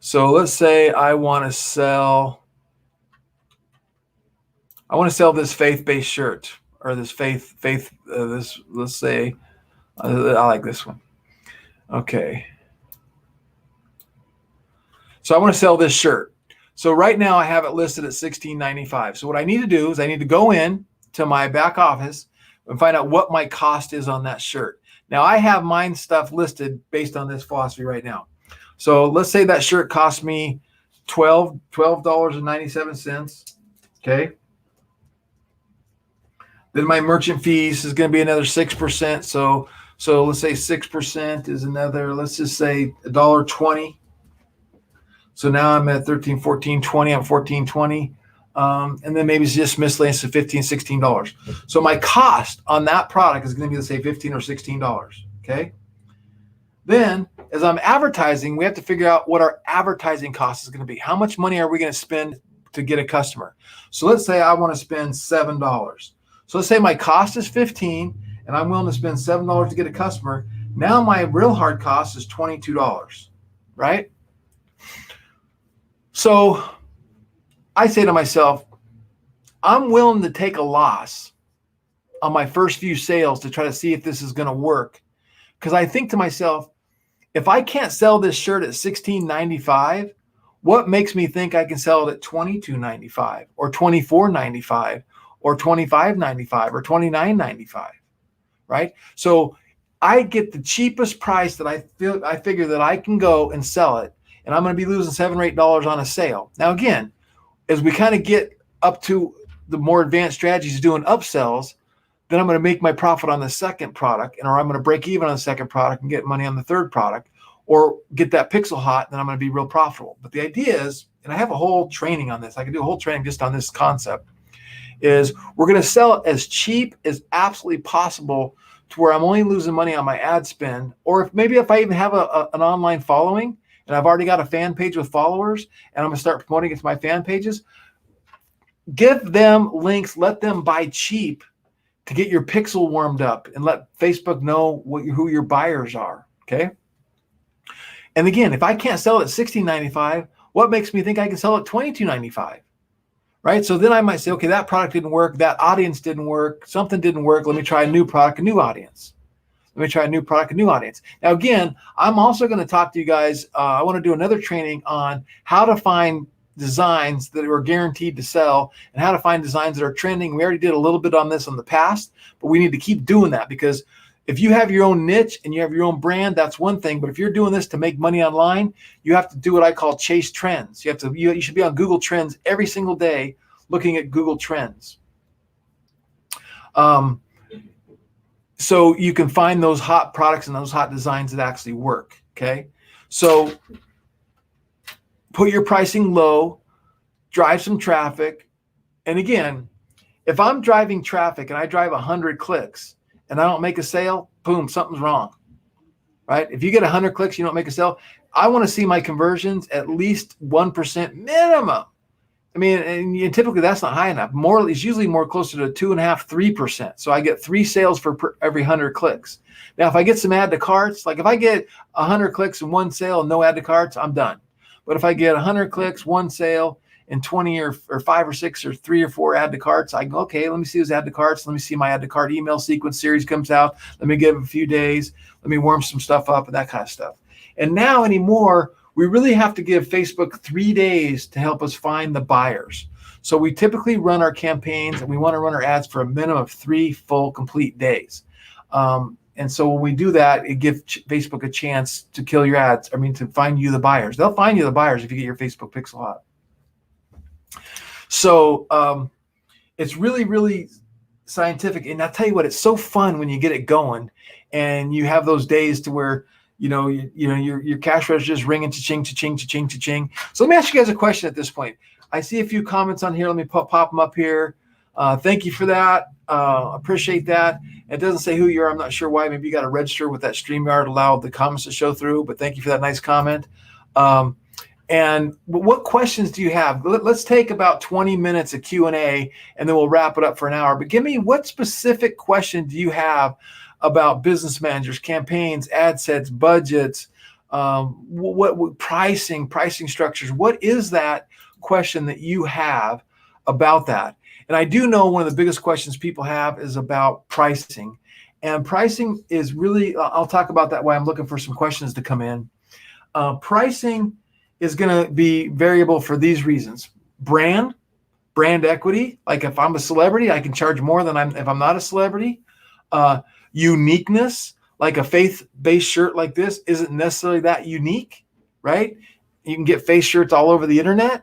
So let's say I want to sell this faith-based shirt, or this this, let's say, I like this one. Okay. So I want to sell this shirt. So right now I have it listed at $16.95. So what I need to do is I need to go in to my back office and find out what my cost is on that shirt. Now I have mine stuff listed based on this philosophy right now. So let's say that shirt cost me $12.97. Okay. Then my merchant fees is going to be another 6%. So let's say 6% is another, let's just say $1.20. So now I'm at 13, 14, 20. I'm 14, 20. And then maybe it's just miscellaneous of $15, $16. So my cost on that product is going to be, let's say, $15 or $16. Okay. Then as I'm advertising, we have to figure out what our advertising cost is going to be. How much money are we going to spend to get a customer? So let's say I want to spend $7. So let's say my cost is $15 and I'm willing to spend $7 to get a customer. Now my real hard cost is $22, right? So I say to myself, I'm willing to take a loss on my first few sales to try to see if this is going to work. Because I think to myself, if I can't sell this shirt at $16.95, what makes me think I can sell it at $22.95 or $24.95 or $25.95 or $29.95, right? So I get the cheapest price that I figure that I can go and sell it, and I'm going to be losing $7 or $8 on a sale. Now, again, as we kind of get up to the more advanced strategies doing upsells, then I'm going to make my profit on the second product, or I'm going to break even on the second product and get money on the third product. or get that pixel hot, then I'm going to be real profitable. But the idea is, and I have a whole training on this, I can do a whole training just on this concept, is we're going to sell it as cheap as absolutely possible to where I'm only losing money on my ad spend. Or if I even have an online following and I've already got a fan page with followers and I'm going to start promoting it to my fan pages, give them links, let them buy cheap to get your pixel warmed up and let Facebook know who your buyers are, okay? And again, if I can't sell it at $16.95, what makes me think I can sell it at $22.95? Right? So then I might say, okay, that product didn't work, that audience didn't work, something didn't work. Let me try a new product, a new audience. Let me try a new product, a new audience. Now, again, I'm also going to talk to you guys. I want to do another training on how to find designs that are guaranteed to sell and how to find designs that are trending. We already did a little bit on this in the past, but we need to keep doing that, because if you have your own niche and you have your own brand, that's one thing. But if you're doing this to make money online, you have to do what I call chase trends. You should be on Google Trends every single day, looking at Google Trends. So you can find those hot products and those hot designs that actually work. Okay. So put your pricing low, drive some traffic. And again, if I'm driving traffic and I drive 100 clicks, and I don't make a sale, boom, something's wrong, right? If you get 100 clicks, you don't make a sale, I want to see my conversions at least 1% minimum. I mean, and typically that's not high enough. It's usually more closer to 2.5%, 3%. So I get 3 sales for every 100 clicks. Now, if I get some add to carts, like if I get 100 clicks and 1 sale and no add to carts, I'm done. But if I get 100 clicks, 1 sale, and 20 or 5 or 6 or 3 or 4 add to carts, I go, okay, let me see those add to carts. Let me see my add to cart email sequence series comes out. Let me give it a few days. Let me warm some stuff up and that kind of stuff. And now anymore, we really have to give Facebook 3 days to help us find the buyers. So we typically run our campaigns and we want to run our ads for a minimum of 3 full complete days. And so when we do that, it gives Facebook a chance to kill your ads. To find you the buyers. They'll find you the buyers if you get your Facebook pixel hot. So it's really, really scientific. And I'll tell you what, it's so fun when you get it going and you have those days to where, your cash register is ringing, cha-ching, cha-ching, cha-ching, cha-ching. So let me ask you guys a question at this point. I see a few comments on here. Let me pop them up here. Thank you for that. Appreciate that. It doesn't say who you are. I'm not sure why. Maybe you got to register with that StreamYard, allow the comments to show through. But thank you for that nice comment. And what questions do you have? Let's take about 20 minutes of Q&A, and then we'll wrap it up for an hour. But give me, what specific question do you have about business managers, campaigns, ad sets, budgets, what pricing structures? What is that question that you have about that? And I do know one of the biggest questions people have is about pricing. And pricing is really, I'll talk about that while I'm looking for some questions to come in. Pricing is going to be variable for these reasons. Brand equity. Like if I'm a celebrity, I can charge more than if I'm not a celebrity. Uniqueness, like a faith-based shirt like this isn't necessarily that unique, right? You can get face shirts all over the internet.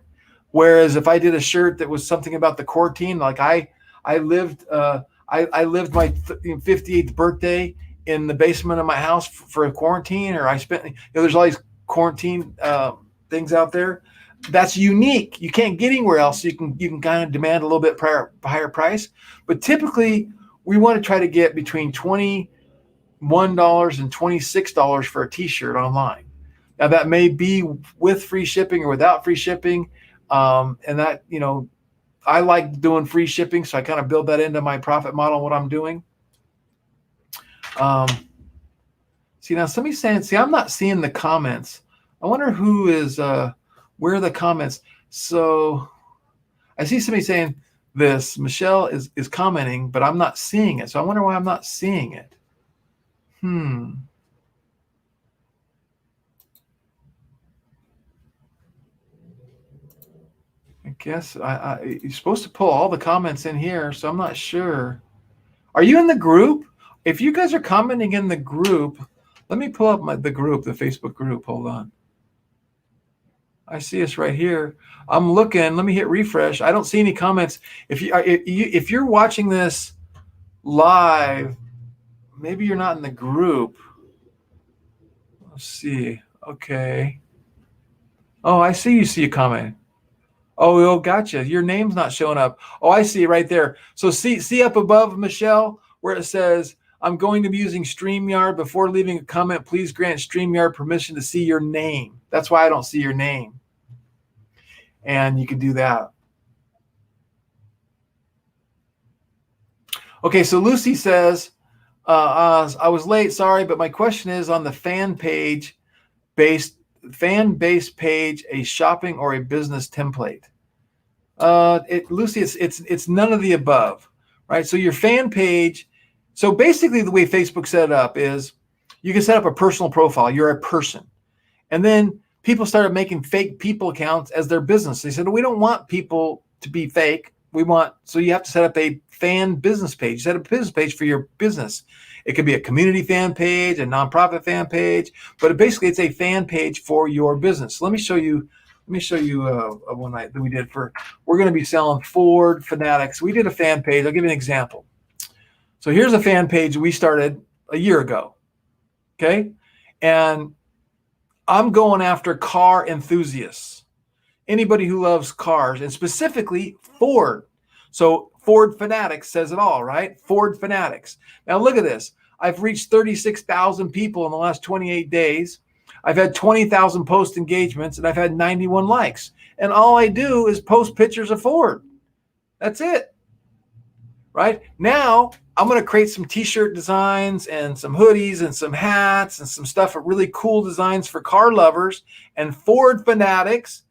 Whereas if I did a shirt that was something about the quarantine, like I lived my 58th birthday in the basement of my house for a quarantine, or I spent, there's all these quarantine things out there. That's unique. You can't get anywhere else. So you can kind of demand a little bit higher price. But typically, we want to try to get between $21 and $26 for a T-shirt online. Now that may be with free shipping or without free shipping. And that, I like doing free shipping, so I kind of build that into my profit model, what I'm doing. See, now somebody's saying, I'm not seeing the comments. I wonder who is, where are the comments? So I see somebody saying this, Michelle is commenting, but I'm not seeing it. So I wonder why I'm not seeing it. I guess you're supposed to pull all the comments in here, so I'm not sure. Are you in the group? If you guys are commenting in the group, let me pull up the group, the Facebook group. Hold on. I see us right here. I'm looking. Let me hit refresh. I don't see any comments. If you're watching this live, maybe you're not in the group. Let's see. Okay. Oh, I see you see a comment. Oh, gotcha. Your name's not showing up. Oh, I see it right there. So see up above, Michelle, where it says, I'm going to be using StreamYard. Before leaving a comment, please grant StreamYard permission to see your name. That's why I don't see your name. And you can do that. Okay, so Lucy says, I was late, sorry, but my question is on the fan based page, a shopping or a business template. Lucy, it's none of the above, right? So your fan page. So basically, the way Facebook set it up is you can set up a personal profile. You're a person, and then people started making fake people accounts as their business. They said, we don't want people to be fake. So you have to set up a fan business page. Set up a business page for your business. It could be a community fan page, a nonprofit fan page, but basically it's a fan page for your business. So let me show you one night that we did we're going to be selling Ford Fanatics. We did a fan page. I'll give you an example. So here's a fan page we started a year ago. Okay. And I'm going after car enthusiasts, anybody who loves cars, and specifically Ford. So Ford Fanatics says it all, right? Ford Fanatics. Now look at this. I've reached 36,000 people in the last 28 days. I've had 20,000 post engagements, and I've had 91 likes. And all I do is post pictures of Ford. That's it. Right? Now, I'm going to create some t-shirt designs and some hoodies and some hats and some stuff of really cool designs for car lovers and Ford fanatics.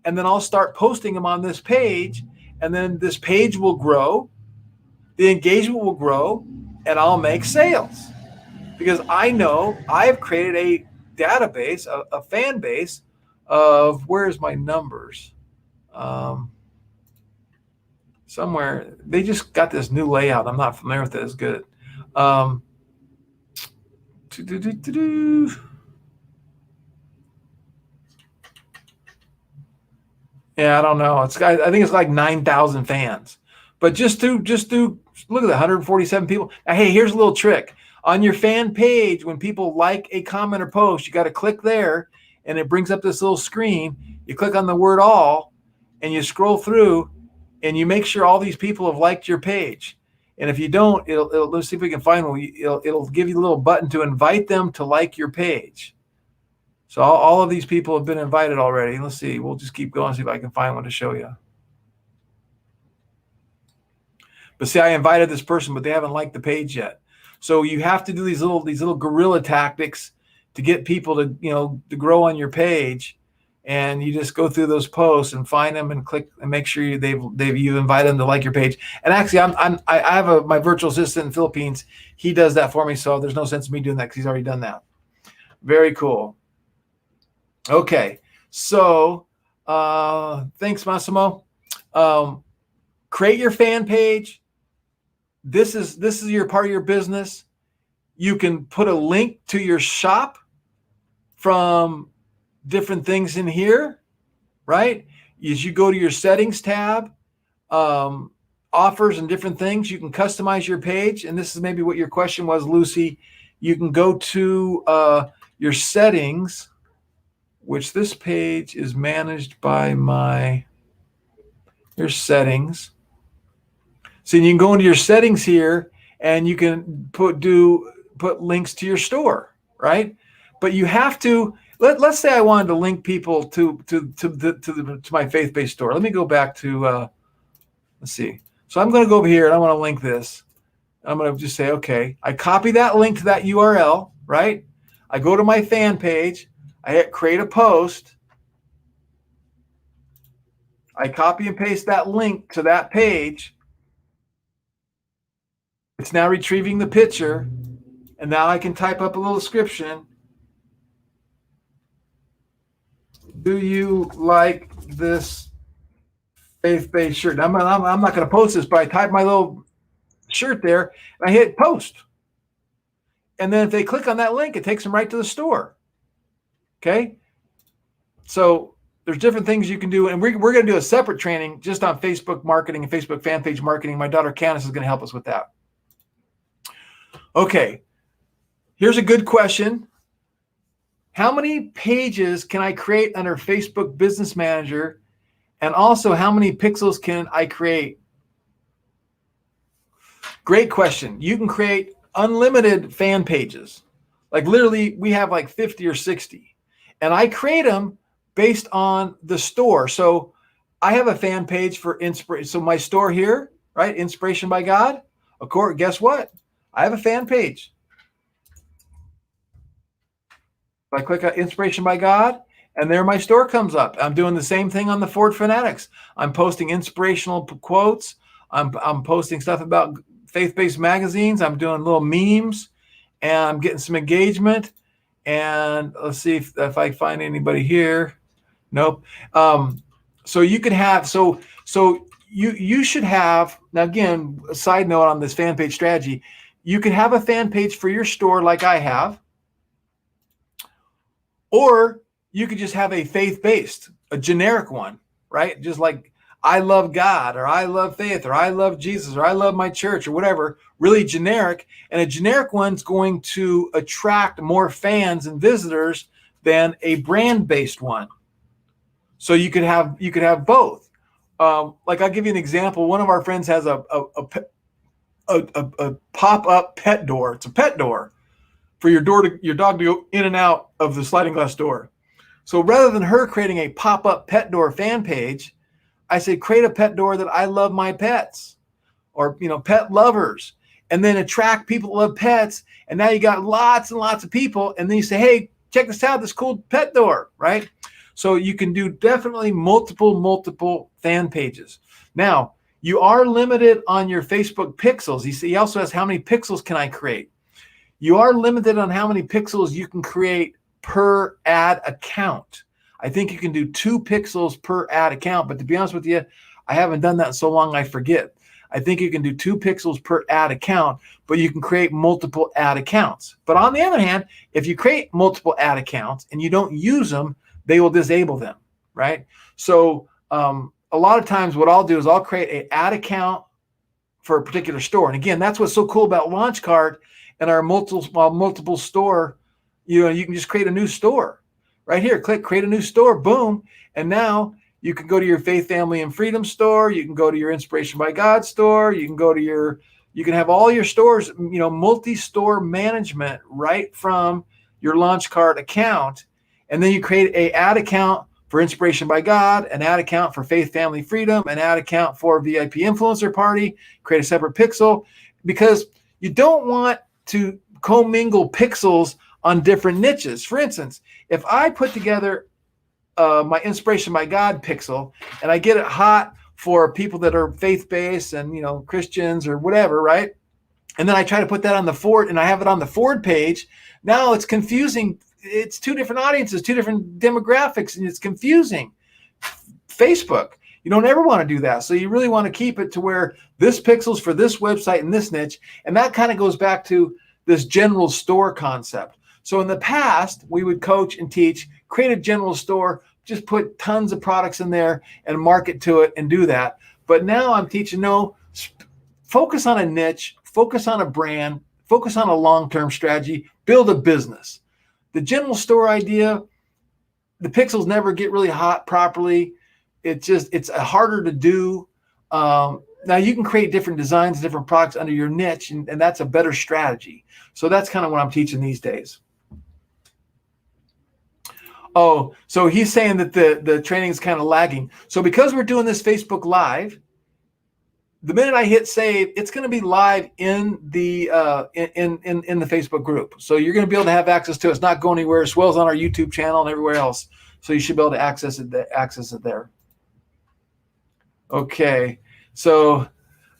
And then I'll start posting them on this page. And then this page will grow. The engagement will grow. And I'll make sales. Because I know I've created a database, a fan base of, where's my numbers? Somewhere they just got this new layout. I'm not familiar with it as good. Yeah, I don't know. I think it's like 9,000 fans. But just do look at that, 147 people. Now, hey, here's a little trick. On your fan page, when people like a comment or post, you got to click there, and it brings up this little screen. You click on the word all, and you scroll through, and you make sure all these people have liked your page. And if you don't, let's see if we can find one. It'll give you a little button to invite them to like your page. So all of these people have been invited already. Let's see. We'll just keep going, see if I can find one to show you. But see, I invited this person, but they haven't liked the page yet. So you have to do these little guerrilla tactics to get people to grow on your page. And you just go through those posts and find them and click and make sure you invite them to like your page. And actually, I have my virtual assistant in the Philippines. He does that for me, so there's no sense in me doing that because he's already done that. Very cool. Okay, so thanks, Massimo. Create your fan page. This is your part of your business. You can put a link to your shop from different things in here, right? As you go to your settings tab, offers and different things, you can customize your page. And this is maybe what your question was, Lucy. You can go to your settings, which this page is managed by your settings. So you can go into your settings here, and you can put links to your store, right? But you have to. Let's say I wanted to link people to my faith-based store. Let me go back to let's see. So I'm going to go over here and I want to link this. I'm going to just say, okay, I copy that link to that URL, right? I go to my fan page. I hit create a post. I copy and paste that link to that page. It's now retrieving the picture, and now I can type up a little description. Do you like this faith-based shirt? I'm not going to post this, but I type my little shirt there, and I hit post. And then if they click on that link, it takes them right to the store. Okay? So there's different things you can do, and we're going to do a separate training just on Facebook marketing and Facebook fan page marketing. My daughter Candace is going to help us with that. Okay, here's a good question. how many pages can I create under Facebook Business Manager? And also, how many pixels can I create? Great question. You can create unlimited fan pages. Like literally, we have like 50 or 60. And I create them based on the store. So I have a fan page for inspiration. So my store here, right? Inspiration by God. Of course, guess what? I have a fan page. If I click on Inspiration by God, and there my store comes up. I'm doing the same thing on the Ford Fanatics. I'm posting inspirational quotes. I'm posting stuff about faith-based magazines. I'm doing little memes, and I'm getting some engagement. And let's see if I find anybody here. Nope. So you could have you should have, now again, a side note on this fan page strategy, you could have a fan page for your store like I have. Or you could just have a faith-based, a generic one, right? Just like I love God, or I love faith, or I love Jesus, or I love my church, or whatever, really generic. And a generic one's going to attract more fans and visitors than a brand-based one. So you could have both. Like I'll give you an example. One of our friends has a pop-up pet door. It's a pet door for your dog to go in and out of the sliding glass door. So rather than her creating a pop-up pet door fan page, I say create a pet door that I love my pets, or pet lovers, and then attract people that love pets. And now you got lots and lots of people, and then you say, hey, check this out, this cool pet door, right? So you can do definitely multiple fan pages. Now, you are limited on your Facebook pixels. He also has how many pixels can I create? You are limited on how many pixels you can create per ad account. I think you can do 2 pixels per ad account, but to be honest with you, I haven't done that in so long I forget. I think you can do 2 pixels per ad account, but you can create multiple ad accounts. But on the other hand, if you create multiple ad accounts and you don't use them, they will disable them, right? So a lot of times what I'll do is I'll create an ad account for a particular store. And again, that's what's so cool about LaunchCart and our multiple store. You can just create a new store right here. Click create a new store, boom. And now you can go to your Faith, Family, and Freedom store. You can go to your Inspiration by God store. You can have all your stores, multi-store management right from your LaunchCart account. And then you create an ad account for Inspiration by God, an ad account for Faith, Family, Freedom, an ad account for VIP Influencer Party, create a separate pixel, because you don't want to commingle pixels on different niches. For instance, if I put together my Inspiration by God pixel and I get it hot for people that are faith-based and, Christians or whatever, right? And then I try to put that on the Ford and I have it on the Ford page. Now it's confusing. It's 2 different audiences, 2 different demographics, and it's confusing. Facebook, you don't ever want to do that. So you really want to keep it to where this pixel's for this website and this niche. And that kind of goes back to this general store concept. So in the past, we would coach and teach, create a general store, just put tons of products in there and market to it and do that. But now I'm teaching, focus on a niche, focus on a brand, focus on a long-term strategy, build a business. The general store idea, the pixels never get really hot properly. It's harder to do. Now you can create different designs, different products under your niche, and that's a better strategy. So that's kind of what I'm teaching these days. Oh, so he's saying that the training is kind of lagging. So because we're doing this Facebook Live, the minute I hit save, it's going to be live in the in the Facebook group. So you're going to be able to have access to it. It's not going anywhere, as well as on our YouTube channel and everywhere else. So you should be able to access it there. Okay. So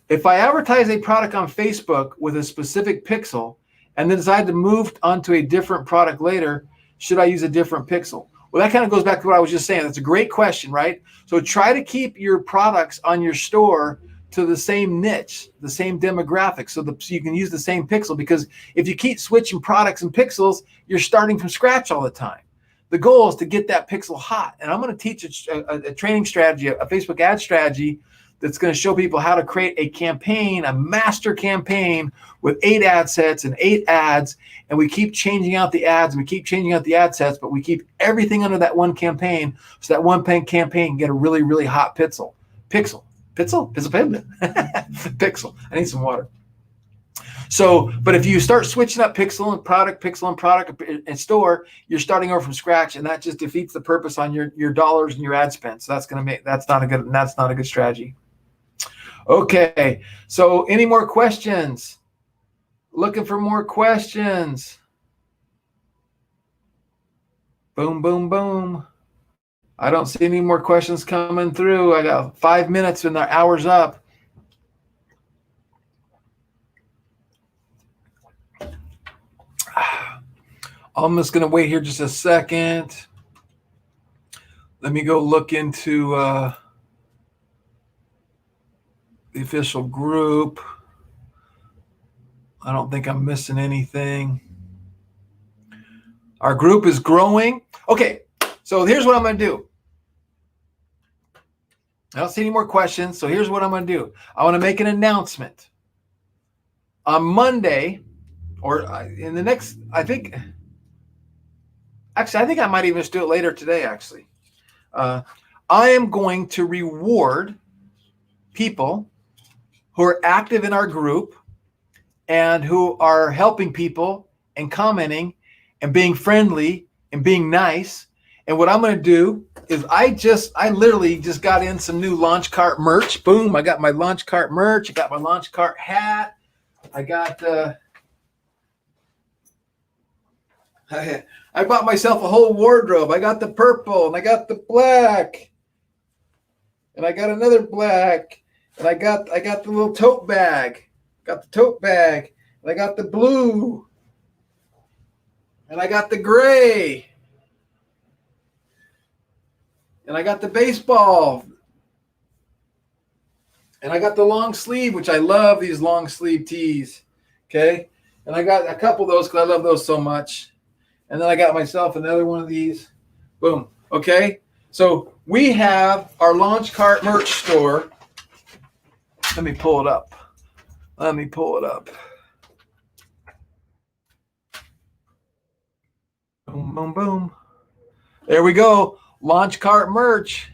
if I advertise a product on Facebook with a specific pixel and then decide to move onto a different product later, should I use a different pixel? Well, that kind of goes back to what I was just saying. That's a great question, right? So try to keep your products on your store to the same niche, the same demographic, so you can use the same pixel. Because if you keep switching products and pixels, you're starting from scratch all the time. The goal is to get that pixel hot. And I'm going to teach a training strategy, a Facebook ad strategy that's going to show people how to create a campaign, a master campaign with 8 ad sets and 8 ads. And we keep changing out the ads and we keep changing out the ad sets, but we keep everything under that one campaign. So that one campaign can get a really, really hot pixel. Pixel. I need some water. So, but if you start switching up pixel and product and store, you're starting over from scratch, and that just defeats the purpose on your dollars and your ad spend. So that's not a good strategy. Okay. So any more questions? Looking for more questions. Boom, boom, boom. I don't see any more questions coming through. I got 5 minutes and the hour's up. I'm just going to wait here just a second. Let me go look into the official group. I don't think I'm missing anything. Our group is growing. Okay, so here's what I'm going to do. I don't see any more questions, so here's what I'm going to do. I want to make an announcement. On Monday, or in the next, I think I might even just do it later today, actually. I am going to reward people who are active in our group and who are helping people and commenting and being friendly and being nice. And what I'm going to do is I literally just got in some new launch cart merch. Boom, I got my launch cart merch. I got my launch cart hat. I got I bought myself a whole wardrobe. I got the purple and I got the black. And I got another black. And I got the little tote bag. Got the tote bag. And I got the blue. And I got the gray. And I got the baseball. And I got the long sleeve, which I love these long sleeve tees. Okay. And I got a couple of those because I love those so much. And then I got myself another one of these. Boom. Okay. So we have our launch cart merch store. Let me pull it up. Boom, boom, boom. There we go. Launch cart merch.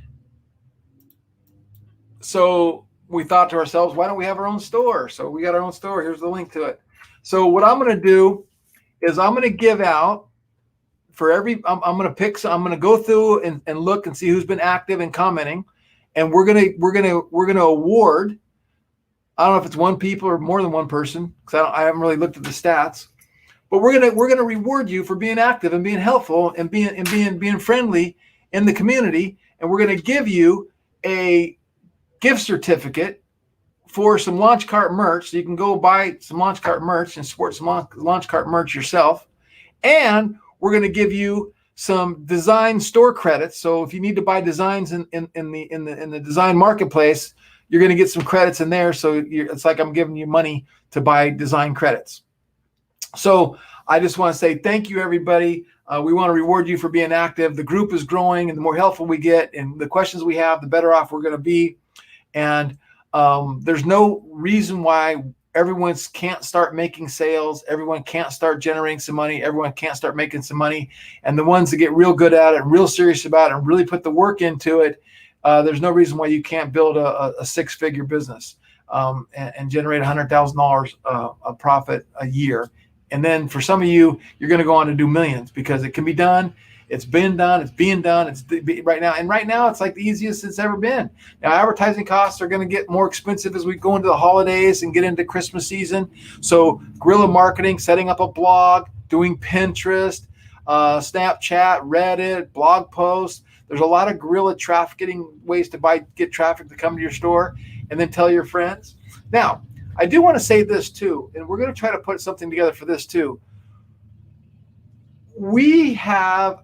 So we thought to ourselves, why don't we have our own store? So we got our own store. Here's the link to it. So what I'm going to do is I'm going to give out for every, I'm going to pick, I'm going to go through and look and see who's been active and commenting. And we're going to award, I don't know if it's one people or more than one person, because I haven't really looked at the stats, but we're going to reward you for being active and being helpful and being friendly in the community. And we're going to give you a gift certificate for some launch cart merch. So you can go buy some launch cart merch and support some launch cart merch yourself. And we're going to give you some design store credits. So if you need to buy designs in the design marketplace, you're going to get some credits in there. So it's like I'm giving you money to buy design credits. So I just want to say thank you, everybody. We want to reward you for being active. The group is growing, and the more helpful we get and the questions we have, the better off we're going to be. And there's no reason why everyone can't start making sales. Everyone can't start generating some money. Everyone can't start making some money. And the ones that get real good at it, real serious about it, and really put the work into it, there's no reason why you can't build a 6-figure business and generate $100,000 of profit a year. And then for some of you, you're going to go on to do millions because it can be done. It's been done. It's being done. It's right now. And right now, it's like the easiest it's ever been. Now, advertising costs are going to get more expensive as we go into the holidays and get into Christmas season. So guerrilla marketing, setting up a blog, doing Pinterest, Snapchat, Reddit, blog posts. There's a lot of guerrilla trafficking ways to get traffic to come to your store and then tell your friends. Now, I do want to say this too, and we're going to try to put something together for this too. We have,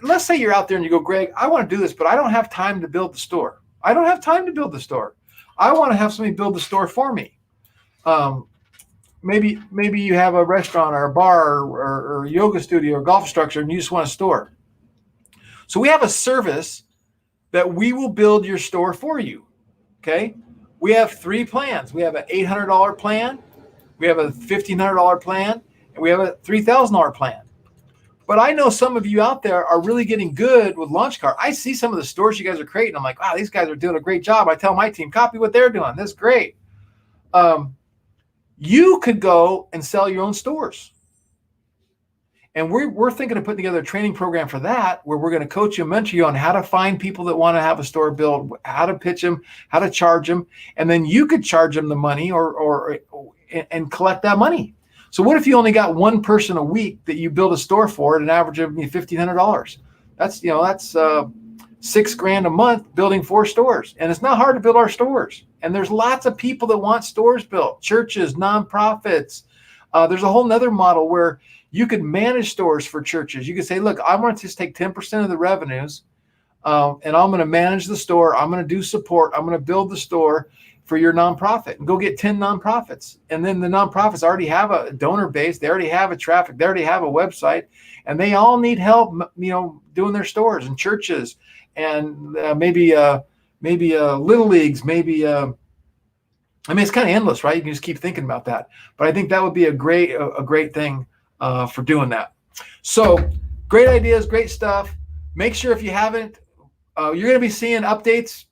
let's say you're out there and you go, Greg, I want to do this, but I don't have time to build the store. I don't have time to build the store. I want to have somebody build the store for me. Maybe you have a restaurant or a bar or a yoga studio or golf instructor and you just want a store. So we have a service that we will build your store for you. Okay. We have 3 plans. We have an $800 plan, we have a $1,500 plan, and we have a $3,000 plan. But I know some of you out there are really getting good with Launch Car. I see some of the stores you guys are creating. I'm like, wow, these guys are doing a great job. I tell my team, copy what they're doing. That's great. You could go and sell your own stores. And we're thinking of putting together a training program for that, where we're going to coach you and mentor you on how to find people that want to have a store built, how to pitch them, how to charge them, and then you could charge them the money and collect that money. So what if you only got one person a week that you build a store for at an average of $1,500? That's $6,000 a month building 4 stores, and it's not hard to build our stores. And there's lots of people that want stores built, churches, nonprofits. There's a whole nother model where you could manage stores for churches. You could say, look, I want to just take 10% of the revenues, and I'm going to manage the store. I'm going to do support. I'm going to build the store for your nonprofit, and go get 10 nonprofits. And then the nonprofits already have a donor base. They already have a traffic. They already have a website, and they all need help, doing their stores and churches, and maybe little leagues, it's kind of endless, right? You can just keep thinking about that. But I think that would be a great thing for doing that. So great ideas, great stuff. Make sure if you haven't, you're going to be seeing updates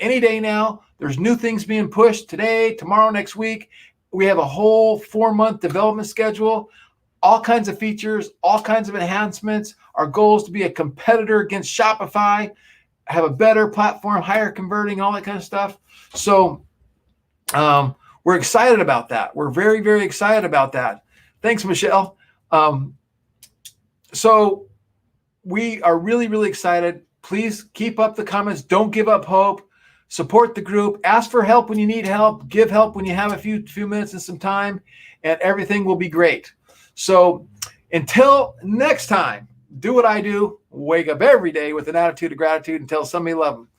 any day now. There's new things being pushed today, tomorrow, next week. We have a whole 4-month development schedule, all kinds of features, all kinds of enhancements. Our goal is to be a competitor against Shopify, have a better platform, higher converting, all that kind of stuff. So we're excited about that. We're very, very excited about that. Thanks, Michelle. So we are really, really excited. Please keep up the comments. Don't give up hope. Support the group. Ask for help when you need help. Give help when you have a few minutes and some time, and everything will be great. So until next time, do what I do. Wake up every day with an attitude of gratitude and tell somebody you love them.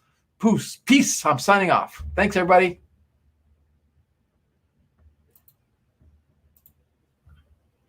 Peace. I'm signing off. Thanks, everybody.